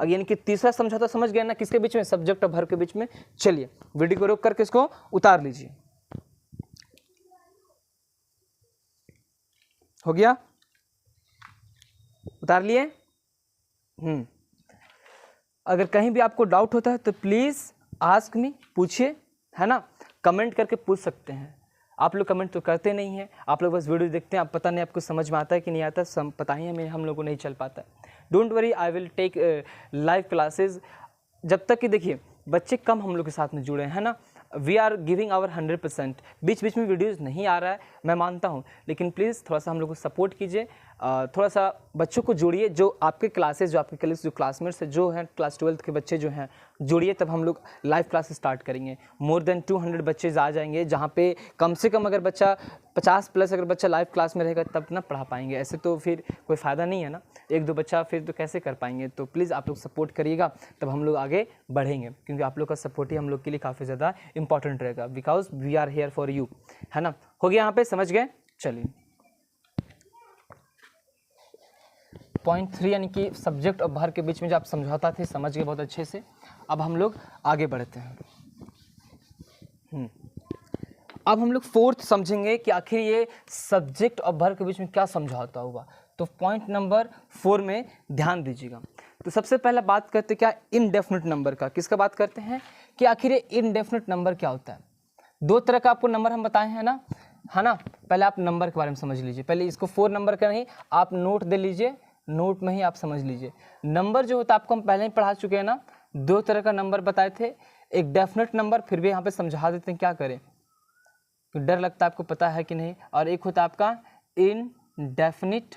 यानी कि तीसरा समझौता समझ गए ना, किसके बीच में, सब्जेक्ट और वर्ब के बीच में। चलिए वीडियो को रोक करके इसको उतार लीजिए। हो गया, उतार लिए। अगर कहीं भी आपको डाउट होता है तो प्लीज़ आस्क मी, पूछिए, है ना, कमेंट करके पूछ सकते हैं। आप लोग कमेंट तो करते नहीं हैं, आप लोग बस वीडियो देखते हैं, आप पता नहीं आपको समझ में आता है कि नहीं आता, पता ही हमें, हम लोग को नहीं चल पाता। Don't worry, I will take live classes. जब तक कि देखिए बच्चे कम हम लोग के साथ में जुड़े हैं ना, वी आर गिविंग आवर 100%। बीच बीच में वीडियोस नहीं आ रहा है, मैं मानता हूँ, लेकिन प्लीज़ थोड़ा सा हम लोग को सपोर्ट कीजिए, थोड़ा सा बच्चों को जोड़िए, जो आपके क्लासेस, जो आपके कलीग्स, जो क्लासमेट्स जो हैं, क्लास 12th के बच्चे जो हैं, जोड़िए, तब हम लोग लाइव क्लास स्टार्ट करेंगे। मोर देन 200 बच्चे आ जाएंगे, जहाँ पे कम से कम अगर बच्चा 50+ अगर बच्चा लाइव क्लास में रहेगा तब ना पढ़ा पाएंगे, ऐसे तो फिर कोई फ़ायदा नहीं है ना, 1-2 बच्चा फिर तो कैसे कर पाएंगे। तो प्लीज़ आप लोग सपोर्ट करिएगा, तब हम लोग आगे बढ़ेंगे, क्योंकि आप लोग का सपोर्ट ही हम लोग के लिए काफ़ी ज़्यादा इंपॉर्टेंट रहेगा, because we are here for you, है ना। हो गया यहाँ पे, समझ गए? चलिए पॉइंट 3 यानी कि सब्जेक्ट और वर्ब के बीच में जो आप समझौता थे, समझ गए बहुत अच्छे से। अब हम लोग आगे बढ़ते हैं। अब हम लोग 4th समझेंगे कि आखिर ये सब्जेक्ट और वर्ब के बीच में क्या समझौता हुआ। तो पॉइंट नंबर 4 में ध्यान दीजिएगा। तो सबसे पहले बात करते क्या, इनडेफिनिट नंबर का। किसका बात करते हैं कि आखिर ये इनडेफिनिट नंबर क्या होता है। 2 तरह का आपको नंबर हम बताए हैं ना, है ना। पहले आप नंबर के बारे में समझ लीजिए, पहले इसको 4 नंबर का नहीं, आप नोट दे लीजिए, नोट में ही आप समझ लीजिए। नंबर जो होता है आपको हम पहले ही पढ़ा चुके हैं ना, 2 तरह का नंबर बताए थे। एक डेफिनेट नंबर, फिर भी यहाँ पे समझा देते हैं, क्या करें, तो डर लगता है, आपको पता है कि नहीं। और एक होता है आपका इनडेफिनिट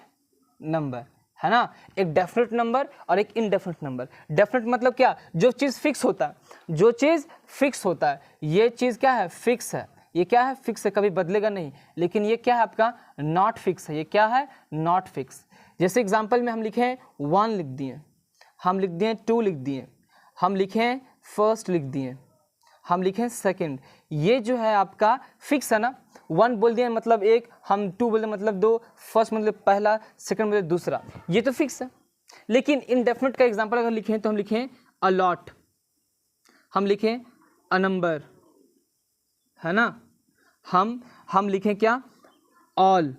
नंबर, है ना। एक डेफिनेट नंबर और एक इनडेफिनेट नंबर। डेफिनेट मतलब क्या, जो चीज़ फिक्स होता है, जो चीज़ फिक्स होता है, ये चीज़ क्या है, फिक्स है, ये क्या है, फिक्स है, कभी बदलेगा नहीं। लेकिन ये क्या है आपका, नॉट फिक्स है, ये क्या है, नॉट फिक्स। जैसे एग्जांपल में हम लिखें 1 लिख दिए, हम लिख दिए 2 लिख दिए, हम लिखें फर्स्ट लिख दिए, हम लिखें सेकंड, ये जो है आपका फिक्स है ना। 1 बोल दिए मतलब 1, हम 2 बोल दिए मतलब 2, फर्स्ट मतलब पहला, सेकंड मतलब दूसरा, ये तो फिक्स है। लेकिन इनडेफिनिट का एग्जांपल अगर लिखें तो हम लिखें अ लॉट, हम लिखें अ नंबर, है ना। हम लिखें क्या, ऑल,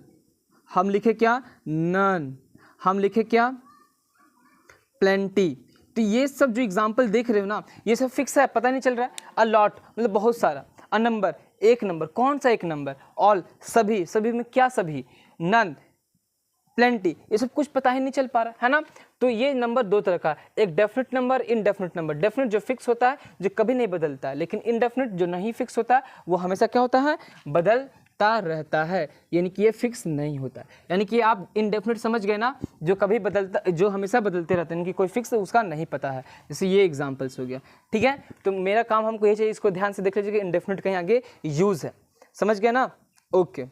हम लिखे क्या, नन, हम लिखे क्या, प्लेंटी। तो ये सब जो एग्जाम्पल देख रहे हो ना, ये सब फिक्स है, पता नहीं चल रहा है। अ लॉट मतलब बहुत सारा, अ नंबर एक नंबर, कौन सा एक नंबर, ऑल सभी, सभी में क्या सभी, नन, प्लेंटी, ये सब कुछ पता ही नहीं चल पा रहा है ना। तो ये नंबर दो तरह का, एक definite number, indefinite number. Definite जो फिक्स होता है, जो कभी नहीं बदलता है, लेकिन इनडेफिनेट जो नहीं फिक्स होता है वो हमेशा क्या होता है, बदलता रहता है, यानी कि ये फिक्स नहीं होता है। यानी कि आप इनडेफिनेट समझ गए ना, जो कभी बदलता, जो हमेशा बदलते रहते हैं, इनकी कोई फिक्स उसका नहीं पता है। जैसे ये एग्जाम्पल्स हो गया, ठीक है। तो मेरा काम हमको ये चाहिए, इसको ध्यान से देख लीजिए कि इनडेफिनेट कहीं आगे यूज है, समझ गए ना, ओके।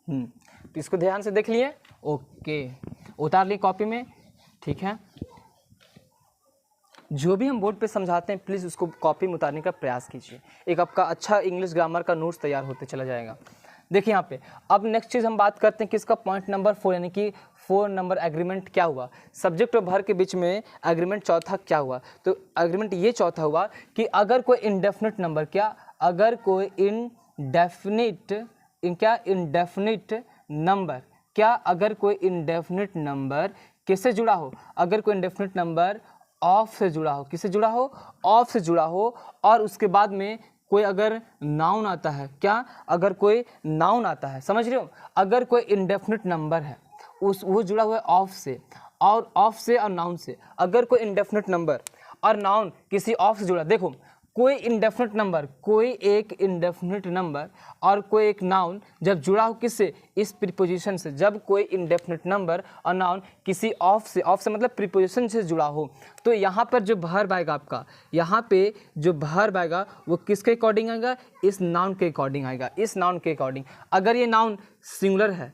तो इसको ध्यान से देख लिए, ओके, उतार लिए कॉपी में, ठीक है। जो भी हम बोर्ड पे समझाते हैं प्लीज़ उसको कॉपी में उतारने का प्रयास कीजिए, एक आपका अच्छा इंग्लिश ग्रामर का नोट्स तैयार होते चला जाएगा। देखिए यहाँ पे अब नेक्स्ट चीज़ हम बात करते हैं किसका, पॉइंट नंबर 4, यानी कि 4 नंबर एग्रीमेंट क्या हुआ, सब्जेक्ट और वर्ब के बीच में एग्रीमेंट चौथा क्या हुआ। तो एग्रीमेंट ये चौथा हुआ कि अगर कोई इनडेफिनिट नंबर, क्या, अगर कोई इनडेफिनिट नंबर, क्या, अगर कोई इनडेफिनिट नंबर किससे जुड़ा हो, अगर कोई इनडेफिनिट नंबर ऑफ से जुड़ा हो, किससे जुड़ा हो, ऑफ से जुड़ा हो, और उसके बाद में कोई अगर नाउन आता है, क्या, अगर कोई नाउन आता है, समझ रहे हो, अगर कोई इनडेफिनिट नंबर है वो जुड़ा हुआ है ऑफ से, और ऑफ से और नाउन से, अगर कोई इनडेफिनिट नंबर और नाउन किसी ऑफ से जुड़ा, देखो कोई इनडेफिनिट नंबर, कोई एक इनडेफिनिट नंबर और कोई एक नाउन जब जुड़ा हो किससे, इस प्रीपोजिशन से, जब कोई इनडेफिनिट नंबर और नाउन किसी ऑफ से मतलब प्रीपोजिशन से जुड़ा हो, तो यहाँ पर जो वर्ब आएगा आपका, यहाँ पे जो वर्ब आएगा वो किसके अकॉर्डिंग आएगा, इस नाउन के अकॉर्डिंग आएगा, इस नाउन के अकॉर्डिंग। अगर ये नाउन सिंगुलर है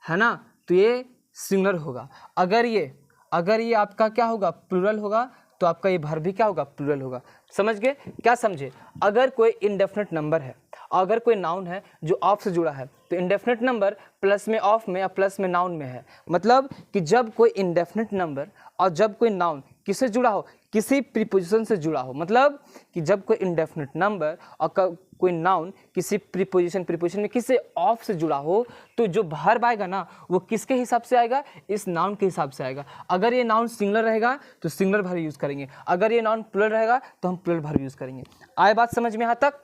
ना, तो ये सिंगुलर होगा। अगर ये आपका क्या होगा, प्लूरल होगा, तो आपका ये वर्ब भी क्या होगा, प्लूरल होगा। समझ गए, क्या समझे, अगर कोई इनडेफिनिट नंबर है, अगर कोई नाउन है जो ऑफ से जुड़ा है, तो इनडेफिनिट नंबर प्लस में ऑफ में या प्लस में नाउन में है, मतलब कि जब कोई इनडेफिनिट नंबर और जब कोई नाउन किससे जुड़ा हो, किसी प्रीपोजिशन से जुड़ा हो, मतलब कि जब कोई इनडेफिनिट नंबर और कोई नाउन किसी प्रीपोजिशन में किससे ऑफ से जुड़ा हो, तो जो वर्ब आएगा ना वो किसके हिसाब से आएगा, इस नाउन के हिसाब से आएगा। अगर ये नाउन सिंगुलर रहेगा तो सिंगुलर वर्ब यूज़ करेंगे, अगर ये नाउन प्लूरल रहेगा तो हम प्लूरल वर्ब यूज़ करेंगे। आए बात समझ में, यहाँ तक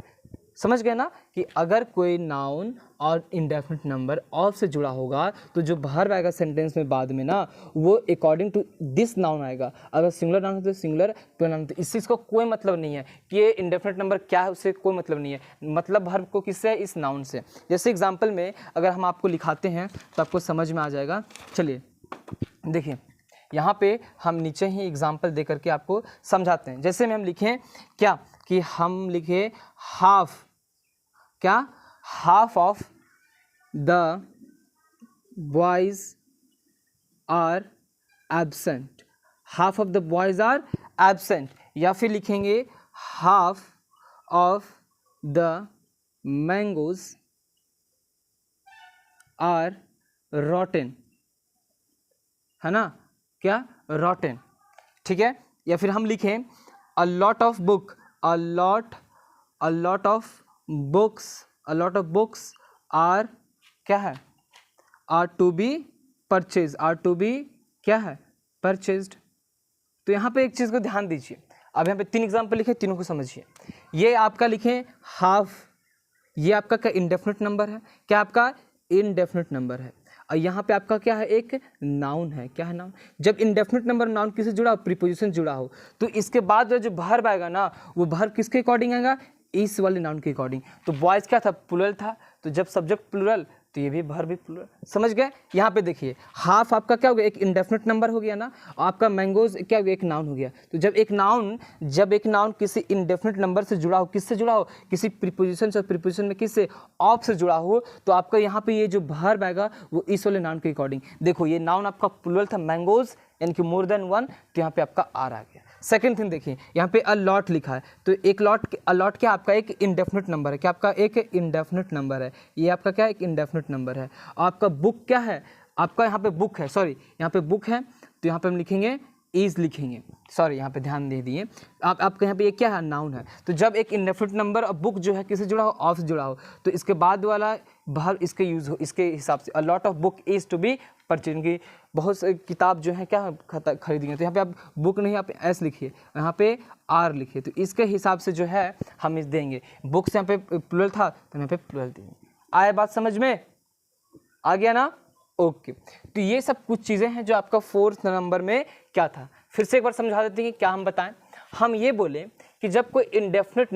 समझ गए ना, कि अगर कोई नाउन और इनडेफिनिट नंबर ऑफ से जुड़ा होगा तो जो वर्ब आएगा सेंटेंस में बाद में ना, वो अकॉर्डिंग टू दिस नाउन आएगा। अगर सिंगुलर नाउन है तो सिंगुलर, प्लूरल नाउन तो इससे इसको कोई मतलब नहीं है कि ये इनडेफिनिट नंबर क्या है, उससे कोई मतलब नहीं है, मतलब वर्ब को किससे है, इस नाउन से। जैसे एग्जाम्पल में अगर हम आपको लिखाते हैं तो आपको समझ में आ जाएगा। चलिए देखिए, यहाँ पे हम नीचे ही एग्जाम्पल दे करके आपको समझाते हैं। जैसे में हम लिखें क्या, कि हम लिखे हाफ, क्या, half of the boys are absent, half of the boys are absent, या फिर लिखेंगे half of the mangoes are rotten, है ना, क्या, रॉटन, ठीक है। या फिर हम लिखें a lot of book, a lot of books are क्या है, are to be purchase, are to be क्या है, परचेज्ड। तो यहाँ पे एक चीज़ को ध्यान दीजिए, अब यहाँ पे 3 एग्जाम्पल लिखे, तीनों को समझिए। ये आपका लिखें हाफ, ये आपका क्या इनडेफिनिट नंबर है, क्या आपका इनडेफिनिट नंबर है, और यहाँ पे आपका क्या है, एक नाउन है, क्या है नाउन। जब इनडेफिनिट नंबर नाउन किससे जुड़ा हो, प्रीपोजिशन जुड़ा हो, तो इसके बाद जो वर्ब आएगा ना, वो वर्ब किसके अकॉर्डिंग आएगा, इस वाले नाउन के अकॉर्डिंग। तो बॉयज क्या था, प्लूरल था, तो जब सब्जेक्ट प्लूरल तो ये भी वर्ब भी प्लूरल, समझ गए। यहाँ पे देखिए हाफ आपका क्या हो गया, एक इनडेफिनिट नंबर हो गया ना, आपका मैंगोज क्या हो गया, एक नाउन हो गया। तो जब एक नाउन किसी इनडेफिनिट नंबर से जुड़ा हो, किससे जुड़ा हो, किसी प्रीपोजिशन से, प्रीपोजिशन में किससे, ऑफ से जुड़ा हो, तो आपका यहाँ पे ये जो वर्ब आएगा वो इस वाले नाउन के अकॉर्डिंग। देखो ये नाउन आपका प्लूरल था, मैंगोज, यानी कि मोर देन वन, तो यहाँ पे आपका आर आ गया। सेकंड थिंग देखिए, यहाँ पे अ लॉट लिखा है, तो एक लॉट क्या आपका एक इंडेफिनिट नंबर है, क्या आपका एक इंडेफिनिट नंबर है, ये आपका क्या एक इंडेफिनिट नंबर है। आपका बुक क्या है, आपका यहाँ पे बुक है, सॉरी यहाँ पे बुक है, तो यहाँ पे हम लिखेंगे इज लिखेंगे, सॉरी यहाँ पे ध्यान दे दिए। आपके यहाँ पे ये क्या है, नाउन है। तो जब एक इंडेफिनिट नंबर और बुक जो है किससे जुड़ा हो, ऑफ से जुड़ा हो, तो इसके बाद वाला भाव इसके यूज़ हो, इसके हिसाब से। A lot of book is to be purchase की बहुत सारी किताब जो है क्या खरीदेंगे, तो यहाँ पे आप बुक नहीं आप एस लिखिए, यहाँ पे आर लिखिए, तो इसके हिसाब से जो है हम इस देंगे। बुक्स यहाँ पे प्लूरल था तो यहाँ पे प्लूरल देंगे। आया बात समझ में, आ गया ना? ओके, तो ये सब कुछ चीज़ें हैं जो आपका 4th नंबर में क्या था। फिर से एक बार समझा देते हैं कि क्या हम बताएं। हम ये बोले कि जब कोई इंडेफिनिट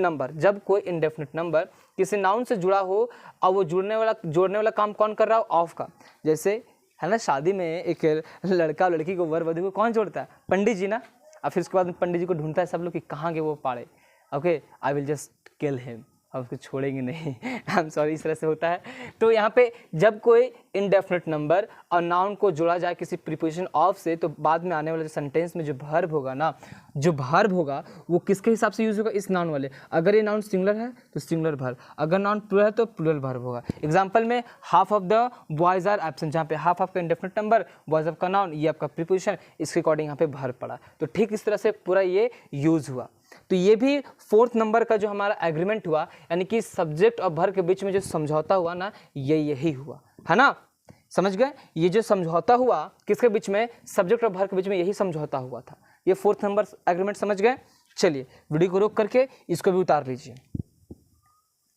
नंबर किसी नाउन से जुड़ा हो और वो जोड़ने वाला काम कौन कर रहा हो, ऑफ का। जैसे है ना, शादी में एक लड़का और लड़की को, वर वधू को कौन जोड़ता है, पंडित जी ना। और फिर उसके बाद पंडित जी को ढूंढता है सब लोग कि कहाँ गए वो पाड़े। Okay, I will just kill him, हम उसको छोड़ेंगे नहीं। आई एम सॉरी, इस तरह से होता है। तो यहाँ पे जब कोई इनडेफिनिट नंबर और नाउन को जोड़ा जाए किसी प्रीपोजिशन ऑफ से, तो बाद में आने वाले जो सेंटेंस में जो वर्ब होगा ना, जो वर्ब होगा वो किसके हिसाब से यूज होगा, इस नाउन वाले। अगर ये नाउन सिंगुलर है तो सिंगुलर वर्ब, अगर नाउन प्लूरल है तो प्लूरल वर्ब होगा। एग्जांपल में half of the boys are absent, जहाँ पे हाफ आपका इंडेफिनिट नंबर, बॉयज आपका नाउन, ये आपका प्रीपोजिशन, इसके अकॉर्डिंग यहाँ पे वर्ब पड़ा। तो ठीक इस तरह से पूरा ये यूज हुआ। तो ये भी 4th नंबर का जो हमारा एग्रीमेंट हुआ, यानी कि सब्जेक्ट और वर्ब के बीच में जो समझौता हुआ ना, ये यही हुआ, है ना? समझ गए? ये जो समझौता हुआ किसके बीच में, सब्जेक्ट और वर्ब के बीच में, यही समझौता हुआ था। ये 4th नंबर एग्रीमेंट, समझ गए? चलिए वीडियो को रोक करके इसको भी उतार लीजिए।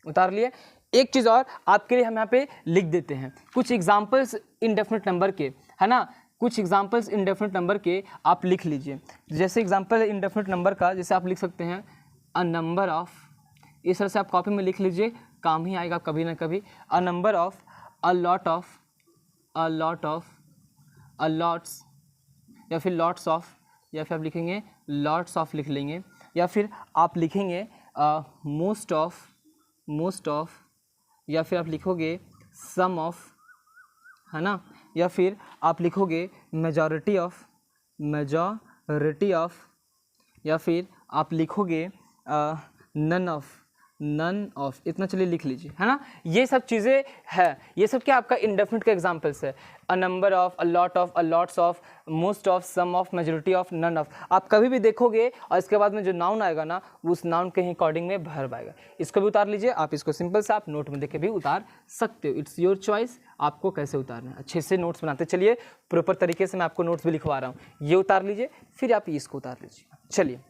उतार लिए। एक चीज़ और आपके लिए हम यहाँ पे लिख देते हैं कुछ एग्जाम्पल्स इनडेफिनिट नंबर के, है ना? कुछ एग्जाम्पल्स इनडेफिनिट नंबर के आप लिख लीजिए। जैसे एग्जाम्पल इनडेफिनिट नंबर का, जैसे आप लिख सकते हैं अ नंबर ऑफ, इस तरह से आप कॉपी में लिख लीजिए, काम ही आएगा कभी ना कभी। अ number of, a lot of, a lot of, a lots, या फिर लॉट्स ऑफ, या फिर आप लिखेंगे लॉट्स ऑफ लिख लेंगे, या फिर आप लिखेंगे मोस्ट ऑफ, मोस्ट ऑफ, या फिर आप लिखोगे सम ऑफ, है ना? या फिर आप लिखोगे मेजॉरिटी ऑफ, मेजॉरिटी ऑफ, या फिर आप लिखोगे नन ऑफ, नन ऑफ। इतना चलिए लिख लीजिए, है ना? ये सब चीज़ें है, ये सब क्या आपका इंडेफिनिट का एग्जांपल्स है। A number of, a lot of, a lots of, most of, some of, majority of, none of. आप कभी भी देखोगे और इसके बाद में जो नाउन आएगा ना, उस नाउन के ही अकॉर्डिंग में वर्ब आएगा। इसको भी उतार लीजिए। आप इसको सिंपल से आप नोट में देख के भी उतार सकते हो, इट्स योर चॉइस, आपको कैसे उतारना है। अच्छे से नोट्स बनाते चलिए, प्रॉपर तरीके से मैं आपको नोट्स भी लिखवा रहा हूँ। ये उतार लीजिए, फिर आप इसको उतार लीजिए। चलिए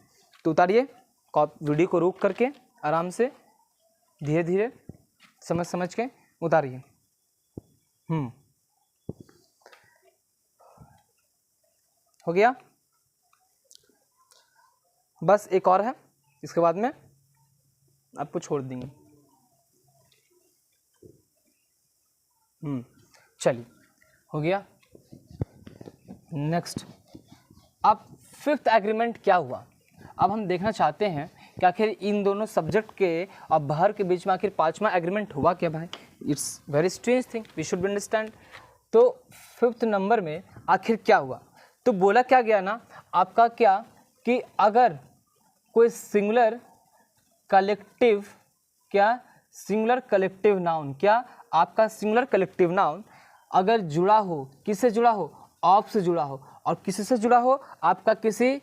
तो उतारिए, वीडियो को रोक करके आराम से धीरे धीरे समझ के उतारिए। हो गया? बस एक और है, इसके बाद में आपको छोड़ देंगे। चलिए हो गया। नेक्स्ट, अब 5th एग्रीमेंट क्या हुआ। अब हम देखना चाहते हैं कि आखिर इन दोनों सब्जेक्ट के और वर्ब के बीच में आखिर 5वां एग्रीमेंट हुआ क्या भाई। It's very strange thing, we should be understand. तो 5th नंबर में आखिर क्या हुआ, तो बोला क्या गया ना आपका, क्या कि अगर कोई सिंगुलर कलेक्टिव, क्या सिंगुलर कलेक्टिव नाउन, क्या आपका सिंगुलर कलेक्टिव नाउन अगर जुड़ा हो, किससे जुड़ा हो, ऑफ से जुड़ा हो, और किसी से जुड़ा हो, आपका किसी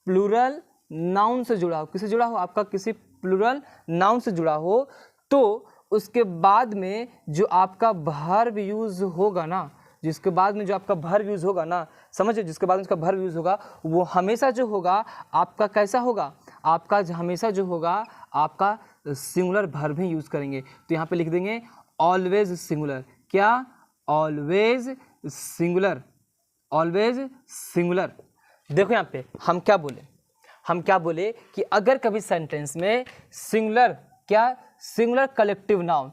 प्लूरल नाउन से जुड़ा हो, किससे जुड़ा हो, आपका किसी प्लूरल नाउन से जुड़ा हो, तो उसके बाद में जो आपका वर्ब यूज होगा ना, जिसके बाद में जो आपका वर्ब यूज होगा ना, समझिए, जिसके बाद में उसका वर्ब यूज होगा, वो हमेशा जो होगा आपका कैसा होगा, आपका हमेशा जो होगा आपका सिंगुलर वर्ब ही यूज करेंगे। तो यहाँ पे लिख देंगे ऑलवेज सिंगुलर, क्या ऑलवेज सिंगुलर, ऑलवेज सिंगुलर। देखो यहाँ पे हम क्या बोले कि अगर कभी सेंटेंस में सिंगुलर, क्या सिंगुलर कलेक्टिव नाउन,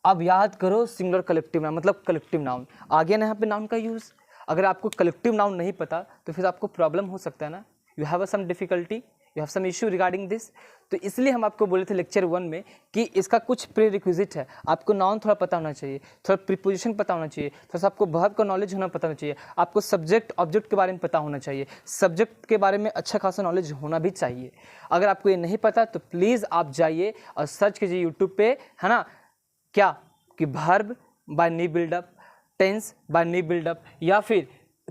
अब याद करो सिंगुलर कलेक्टिव नाउन मतलब कलेक्टिव नाउन आ गया ना यहाँ पे नाउन का यूज़। अगर आपको कलेक्टिव नाउन नहीं पता तो फिर आपको प्रॉब्लम हो सकता है ना, you have some difficulty, you have some issue regarding this. तो इसलिए हम आपको बोले थे लेक्चर 1 में कि इसका कुछ प्री रिक्विजिट है, आपको नाउन थोड़ा पता होना चाहिए, थोड़ा प्रीपोजिशन पता होना चाहिए, थोड़ा सा आपको वर्ब का नॉलेज होना पता होना चाहिए, आपको सब्जेक्ट ऑब्जेक्ट के बारे में पता होना चाहिए, सब्जेक्ट के बारे में अच्छा खासा नॉलेज होना भी चाहिए। अगर आपको ये नहीं पता तो प्लीज़ आप जाइए और सर्च कीजिए यूट्यूब पे, है ना, क्या कि verb by knee buildup, tense by knee buildup, या फिर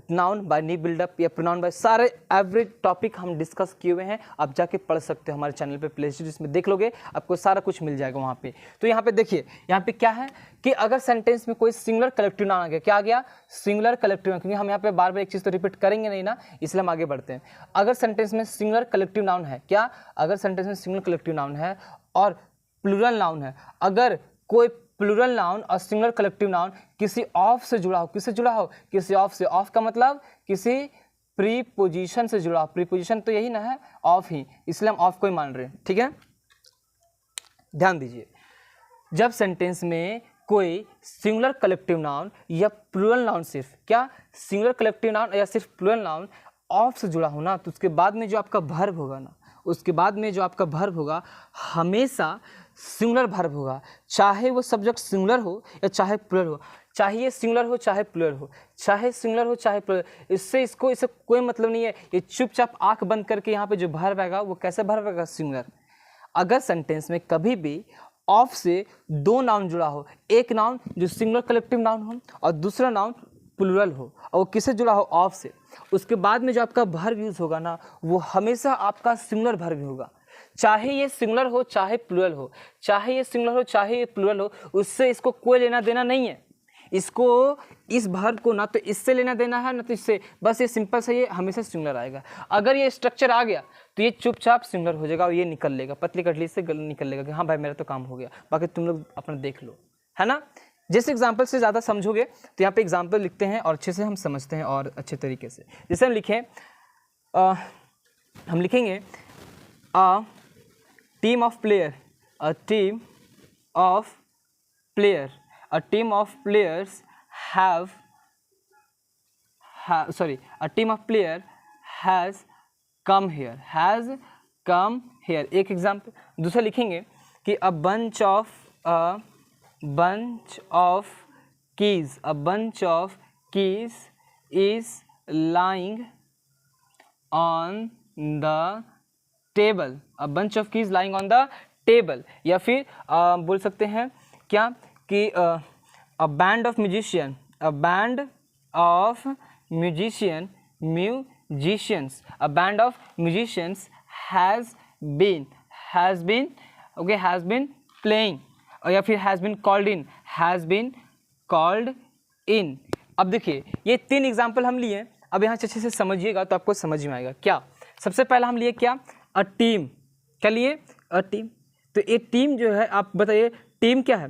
नाउन बाय नी बिल्डअप या प्रोनाउन बाय, सारे एवरी टॉपिक हम डिस्कस किए हुए हैं। आप जाके पढ़ सकते हो हमारे चैनल पे, प्ले लिस्ट में देख लोगे, आपको सारा कुछ मिल जाएगा वहाँ पे। तो यहाँ पे देखिए, यहाँ पे क्या है कि अगर सेंटेंस में कोई सिंगुलर कलेक्टिव नाउन आ गया, क्या आ गया, सिंगुलर कलेक्टिव नाउन, क्योंकि हम यहाँ पे बार बार एक चीज़ तो रिपीट करेंगे नहीं ना, इसलिए हम आगे बढ़ते हैं। अगर सेंटेंस में सिंगुलर कलेक्टिव नाउन है, क्या, अगर सेंटेंस में सिंगुलर कलेक्टिव नाउन है और प्लूरल नाउन है, अगर कोई प्लूरल नाउन और सिंगुलर कलेक्टिव नाउन किसी ऑफ से जुड़ा हो, किससे जुड़ा हो, किसी ऑफ से, ऑफ का मतलब किसी प्रीपोजिशन से जुड़ा हो, प्रीपोजिशन तो यही ना है, ऑफ ही, इसलिए हम ऑफ को ही मान रहे हैं, ठीक है। ध्यान दीजिए, जब सेंटेंस में कोई सिंगुलर कलेक्टिव नाउन या प्लूरल नाउन, सिर्फ क्या, सिंगुलर कलेक्टिव नाउन या सिर्फ प्लूरल नाउन ऑफ से जुड़ा हो ना, तो उसके बाद में जो आपका वर्ब होगा ना, उसके बाद में जो आपका वर्ब होगा हमेशा सिंगुलर वर्ब होगा, चाहे वो सब्जेक्ट सिंगुलर हो या चाहे प्लूरल हो, चाहे ये सिंगुलर हो चाहे प्लूरल हो, चाहे सिंगुलर हो चाहे प्लूरल, इससे कोई मतलब नहीं है। ये चुपचाप आंख बंद करके यहाँ पे जो वर्ब आएगा वो कैसे वर्ब आएगा, सिंगुलर। अगर सेंटेंस में कभी भी ऑफ से दो नाउन जुड़ा हो, एक नाउन जो सिंगुलर कलेक्टिव नाउन हो और दूसरा नाउन प्लूरल हो, और वो किससे जुड़ा हो, ऑफ से, उसके बाद में जो आपका वर्ब यूज होगा ना, वो हमेशा आपका सिंगुलर वर्ब होगा, चाहे ये सिंगुलर हो चाहे प्लूरल हो, चाहे ये सिंगुलर हो चाहे ये प्लूरल हो, उससे इसको कोई लेना देना नहीं है। इसको, इस वर्ब को ना तो इससे लेना देना है ना तो इससे, बस ये सिंपल से ये हमेशा सिंगुलर आएगा। अगर ये स्ट्रक्चर आ गया तो ये चुपचाप सिंगुलर हो जाएगा और ये निकल लेगा, पतली कटली से निकल लेगा कि हाँ भाई मेरा तो काम हो गया, बाकी तुम लोग अपना देख लो, है ना। जिस एग्जाम्पल से ज़्यादा समझोगे तो यहाँ पे एग्जाम्पल लिखते हैं और अच्छे से हम समझते हैं और अच्छे तरीके से। जैसे हम लिखें, हम लिखेंगे a team of player, a team of player, a team of players a team of player has come here, एक एग्जाम्पल। दूसरा लिखेंगे कि a bunch of keys is lying on the table, a bunch of keys lying on the table, या फिर बोल सकते हैं क्या कि a band of musicians has been playing, या फिर has been called in। अब देखिए ये तीन एग्जाम्पल हम लिए, अब यहाँ अच्छे से समझिएगा तो आपको समझ में आएगा। क्या, सबसे पहला हम लिए क्या, अ टीम, क्या लिए, अ टीम। तो ये टीम जो है, आप बताइए टीम क्या है,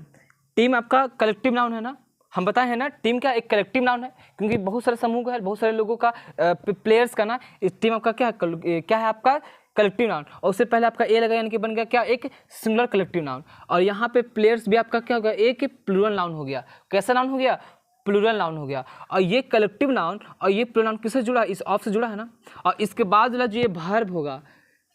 टीम आपका कलेक्टिव नाउन है ना, हम बताए हैं ना, टीम क्या एक कलेक्टिव नाउन है, क्योंकि बहुत सारे समूह का है, बहुत सारे लोगों का, प्लेयर्स का ना, टीम आपका क्या है आपका कलेक्टिव नाउन, और उससे पहले आपका ए लगा यानी कि बन गया क्या, एक सिंगुलर कलेक्टिव नाउन, और यहाँ पे प्लेयर्स भी आपका क्या हो गया, एक प्लूरल नाउन हो गया। कैसा नाउन हो गया, प्लूरल नाउन हो गया। और ये कलेक्टिव नाउन और ये प्लूरल नाउन किससे जुड़ा, इस ऑफ से जुड़ा है ना, और इसके बाद वाला जो ये वर्ब होगा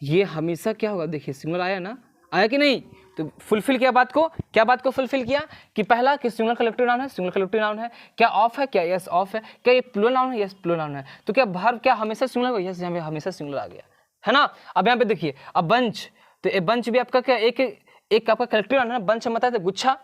ये हमेशा क्या होगा, देखिए सिंगुलर आया ना, आया कि नहीं, तो फुलफिल किया बात को, क्या बात को फुलफिल किया कि पहला कि सिंगुलर कलेक्टिव नाउन है, सिंगुलर कलेक्टिव नाउन है, क्या ऑफ है, क्या यस ऑफ है, क्या ये प्लूरल नाउन है, यस प्लूरल नाउन है, तो क्या वर्ब क्या हमेशा सिंगुलर होगा, यस यहाँ पे हमेशा सिंगुलर आ गया, है ना। अब यहाँ पे देखिए अब बंच, तो ये बंच भी आपका क्या एक आपका कलेक्टिव नाउन है ना, बंच हम बताते गुच्छा,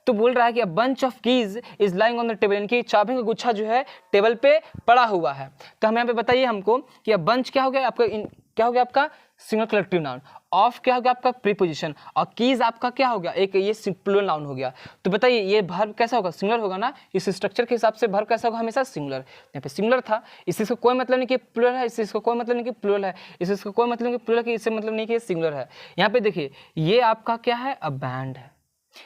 तो बोल रहा है कि bunch of keys is lying on the table, यानी कि चाबियों का गुच्छा जो है टेबल पे पड़ा हुआ है। तो हम यहाँ पे बताइए हमको कि अब बंच क्या हो गया आपका, क्या हो गया आपका सिंगुलर कलेक्टिव नाउन, ऑफ क्या हो गया आपका प्रीपोजिशन, और कीज आपका क्या हो गया, एक ये प्लूरल नाउन हो गया। तो बताइए ये वर्ब कैसा होगा, सिंगुलर होगा ना, इस स्ट्रक्चर के हिसाब से वर्ब कैसा होगा, हमेशा सिंगुलर। यहाँ पे सिंगुलर था, इससे कोई मतलब नहीं कि प्लूरल है, इससे कोई मतलब नहीं कि प्लूरल है, इससे कोई मतलब नहीं कि प्लूरल है, इससे मतलब नहीं कि सिंगुलर है। यहाँ पे देखिए ये आपका क्या है, अ बैंड है,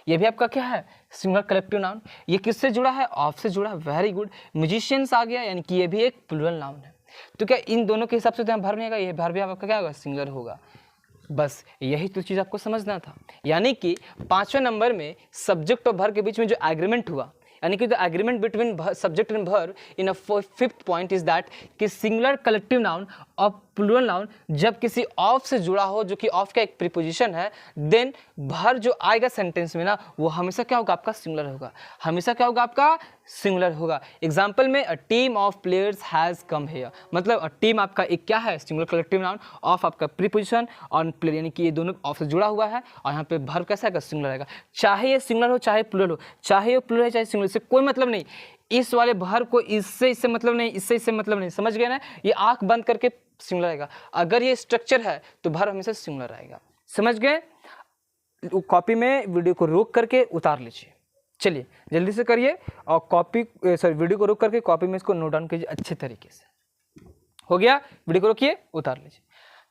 ये भी आपका क्या है, सिंगुलर कलेक्टिव नाउन, ये किससे जुड़ा है, ऑफ से जुड़ा है, वेरी गुड। म्यूजिशियंस आ गया, यानी कि ये भी एक प्लूरल नाउन है। तो क्या इन दोनों के हिसाब से तो यहाँ वर्ब नहीं आएगा, ये वर्ब भी आपका क्या होगा, सिंगुलर होगा। बस यही तो चीज़ आपको समझना था। यानी कि 5वें नंबर में सब्जेक्ट और वर्ब के बीच में जो एग्रीमेंट हुआ, यानी कि the agreement between subject and verb in a 5th point is that कि सिंगुलर कलेक्टिव नाउन और प्लूरल नाउन जब किसी ऑफ से जुड़ा हो, जो कि ऑफ का एक प्रीपोजिशन है, देन वर्ब जो आएगा सेंटेंस में ना, वो हमेशा क्या होगा आपका, सिंगुलर होगा, हमेशा क्या होगा आपका, सिंगुलर होगा। एग्जाम्पल में a team of players has come here, मतलब अ टीम आपका एक क्या है, सिंगुलर कलेक्टिव नाउन, ऑफ आपका प्रीपोजिशन और प्लेयर, यानी कि ये दोनों ऑफ से जुड़ा हुआ है, और यहाँ पे वर्ब कैसा आएगा, सिंगुलर आएगा। चाहे ये सिंगुलर हो चाहे प्लूरल हो, चाहे ये प्लूरल है चाहे सिंगुलर, से कोई मतलब नहीं। इस वाले भर को इससे मतलब नहीं, इससे मतलब नहीं, समझ गए ना। ये आंख बंद करके सिंगुलर आएगा। अगर ये स्ट्रक्चर है तो भर हमेशा सिंगुलर आएगा, समझ गए। कॉपी में वीडियो को रोक करके उतार लीजिए। चलिए जल्दी से करिए और वीडियो को रोक करके कॉपी में इसको नोट डाउन कीजिए अच्छे तरीके से। हो गया, वीडियो को रोकिए, उतार लीजिए।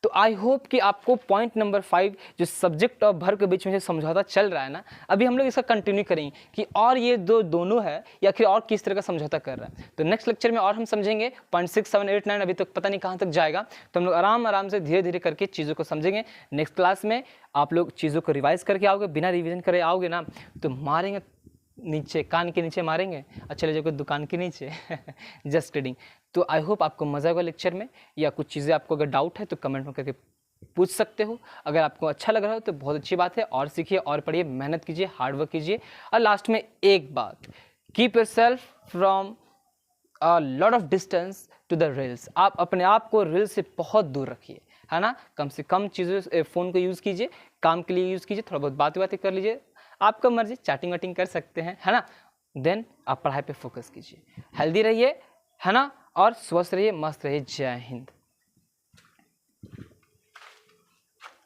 तो आई होप कि आपको पॉइंट नंबर 5 जो सब्जेक्ट और भर के बीच में जो समझौता चल रहा है ना, अभी हम लोग इसका कंटिन्यू करेंगे कि और ये दोनों है या फिर और किस तरह का समझौता कर रहा है। तो नेक्स्ट लेक्चर में और हम समझेंगे पॉइंट 6, 7, 8, 9, अभी तक पता नहीं कहाँ तक जाएगा। तो हम लोग आराम से धीरे धीरे करके चीज़ों को समझेंगे। नेक्स्ट क्लास में आप लोग चीज़ों को रिवाइज करके आओगे, बिना रिविजन करे आओगे ना तो मारेंगे नीचे, कान के नीचे मारेंगे, अच्छा ले जाओगे दुकान के नीचे। Just kidding. तो आई होप आपको मज़ा होगा लेक्चर में, या कुछ चीज़ें आपको अगर डाउट है तो कमेंट में करके पूछ सकते हो। अगर आपको अच्छा लग रहा हो तो बहुत अच्छी बात है, और सीखिए और पढ़िए, मेहनत कीजिए, हार्ड वर्क कीजिए। और लास्ट में एक बात, keep yourself from a lot of distance to the reels. आप अपने आप को रील से बहुत दूर रखिए, है ना। कम से कम चीज़ें, फ़ोन को यूज़ कीजिए, काम के लिए यूज़ कीजिए, थोड़ा बहुत बातें कर लीजिए, आपका मर्जी, चैटिंग वाटिंग कर सकते हैं, है ना। देन आप पढ़ाई पे फोकस कीजिए, हेल्दी रहिए, है ना, और स्वस्थ रहिए, मस्त रहिए। जय हिंद।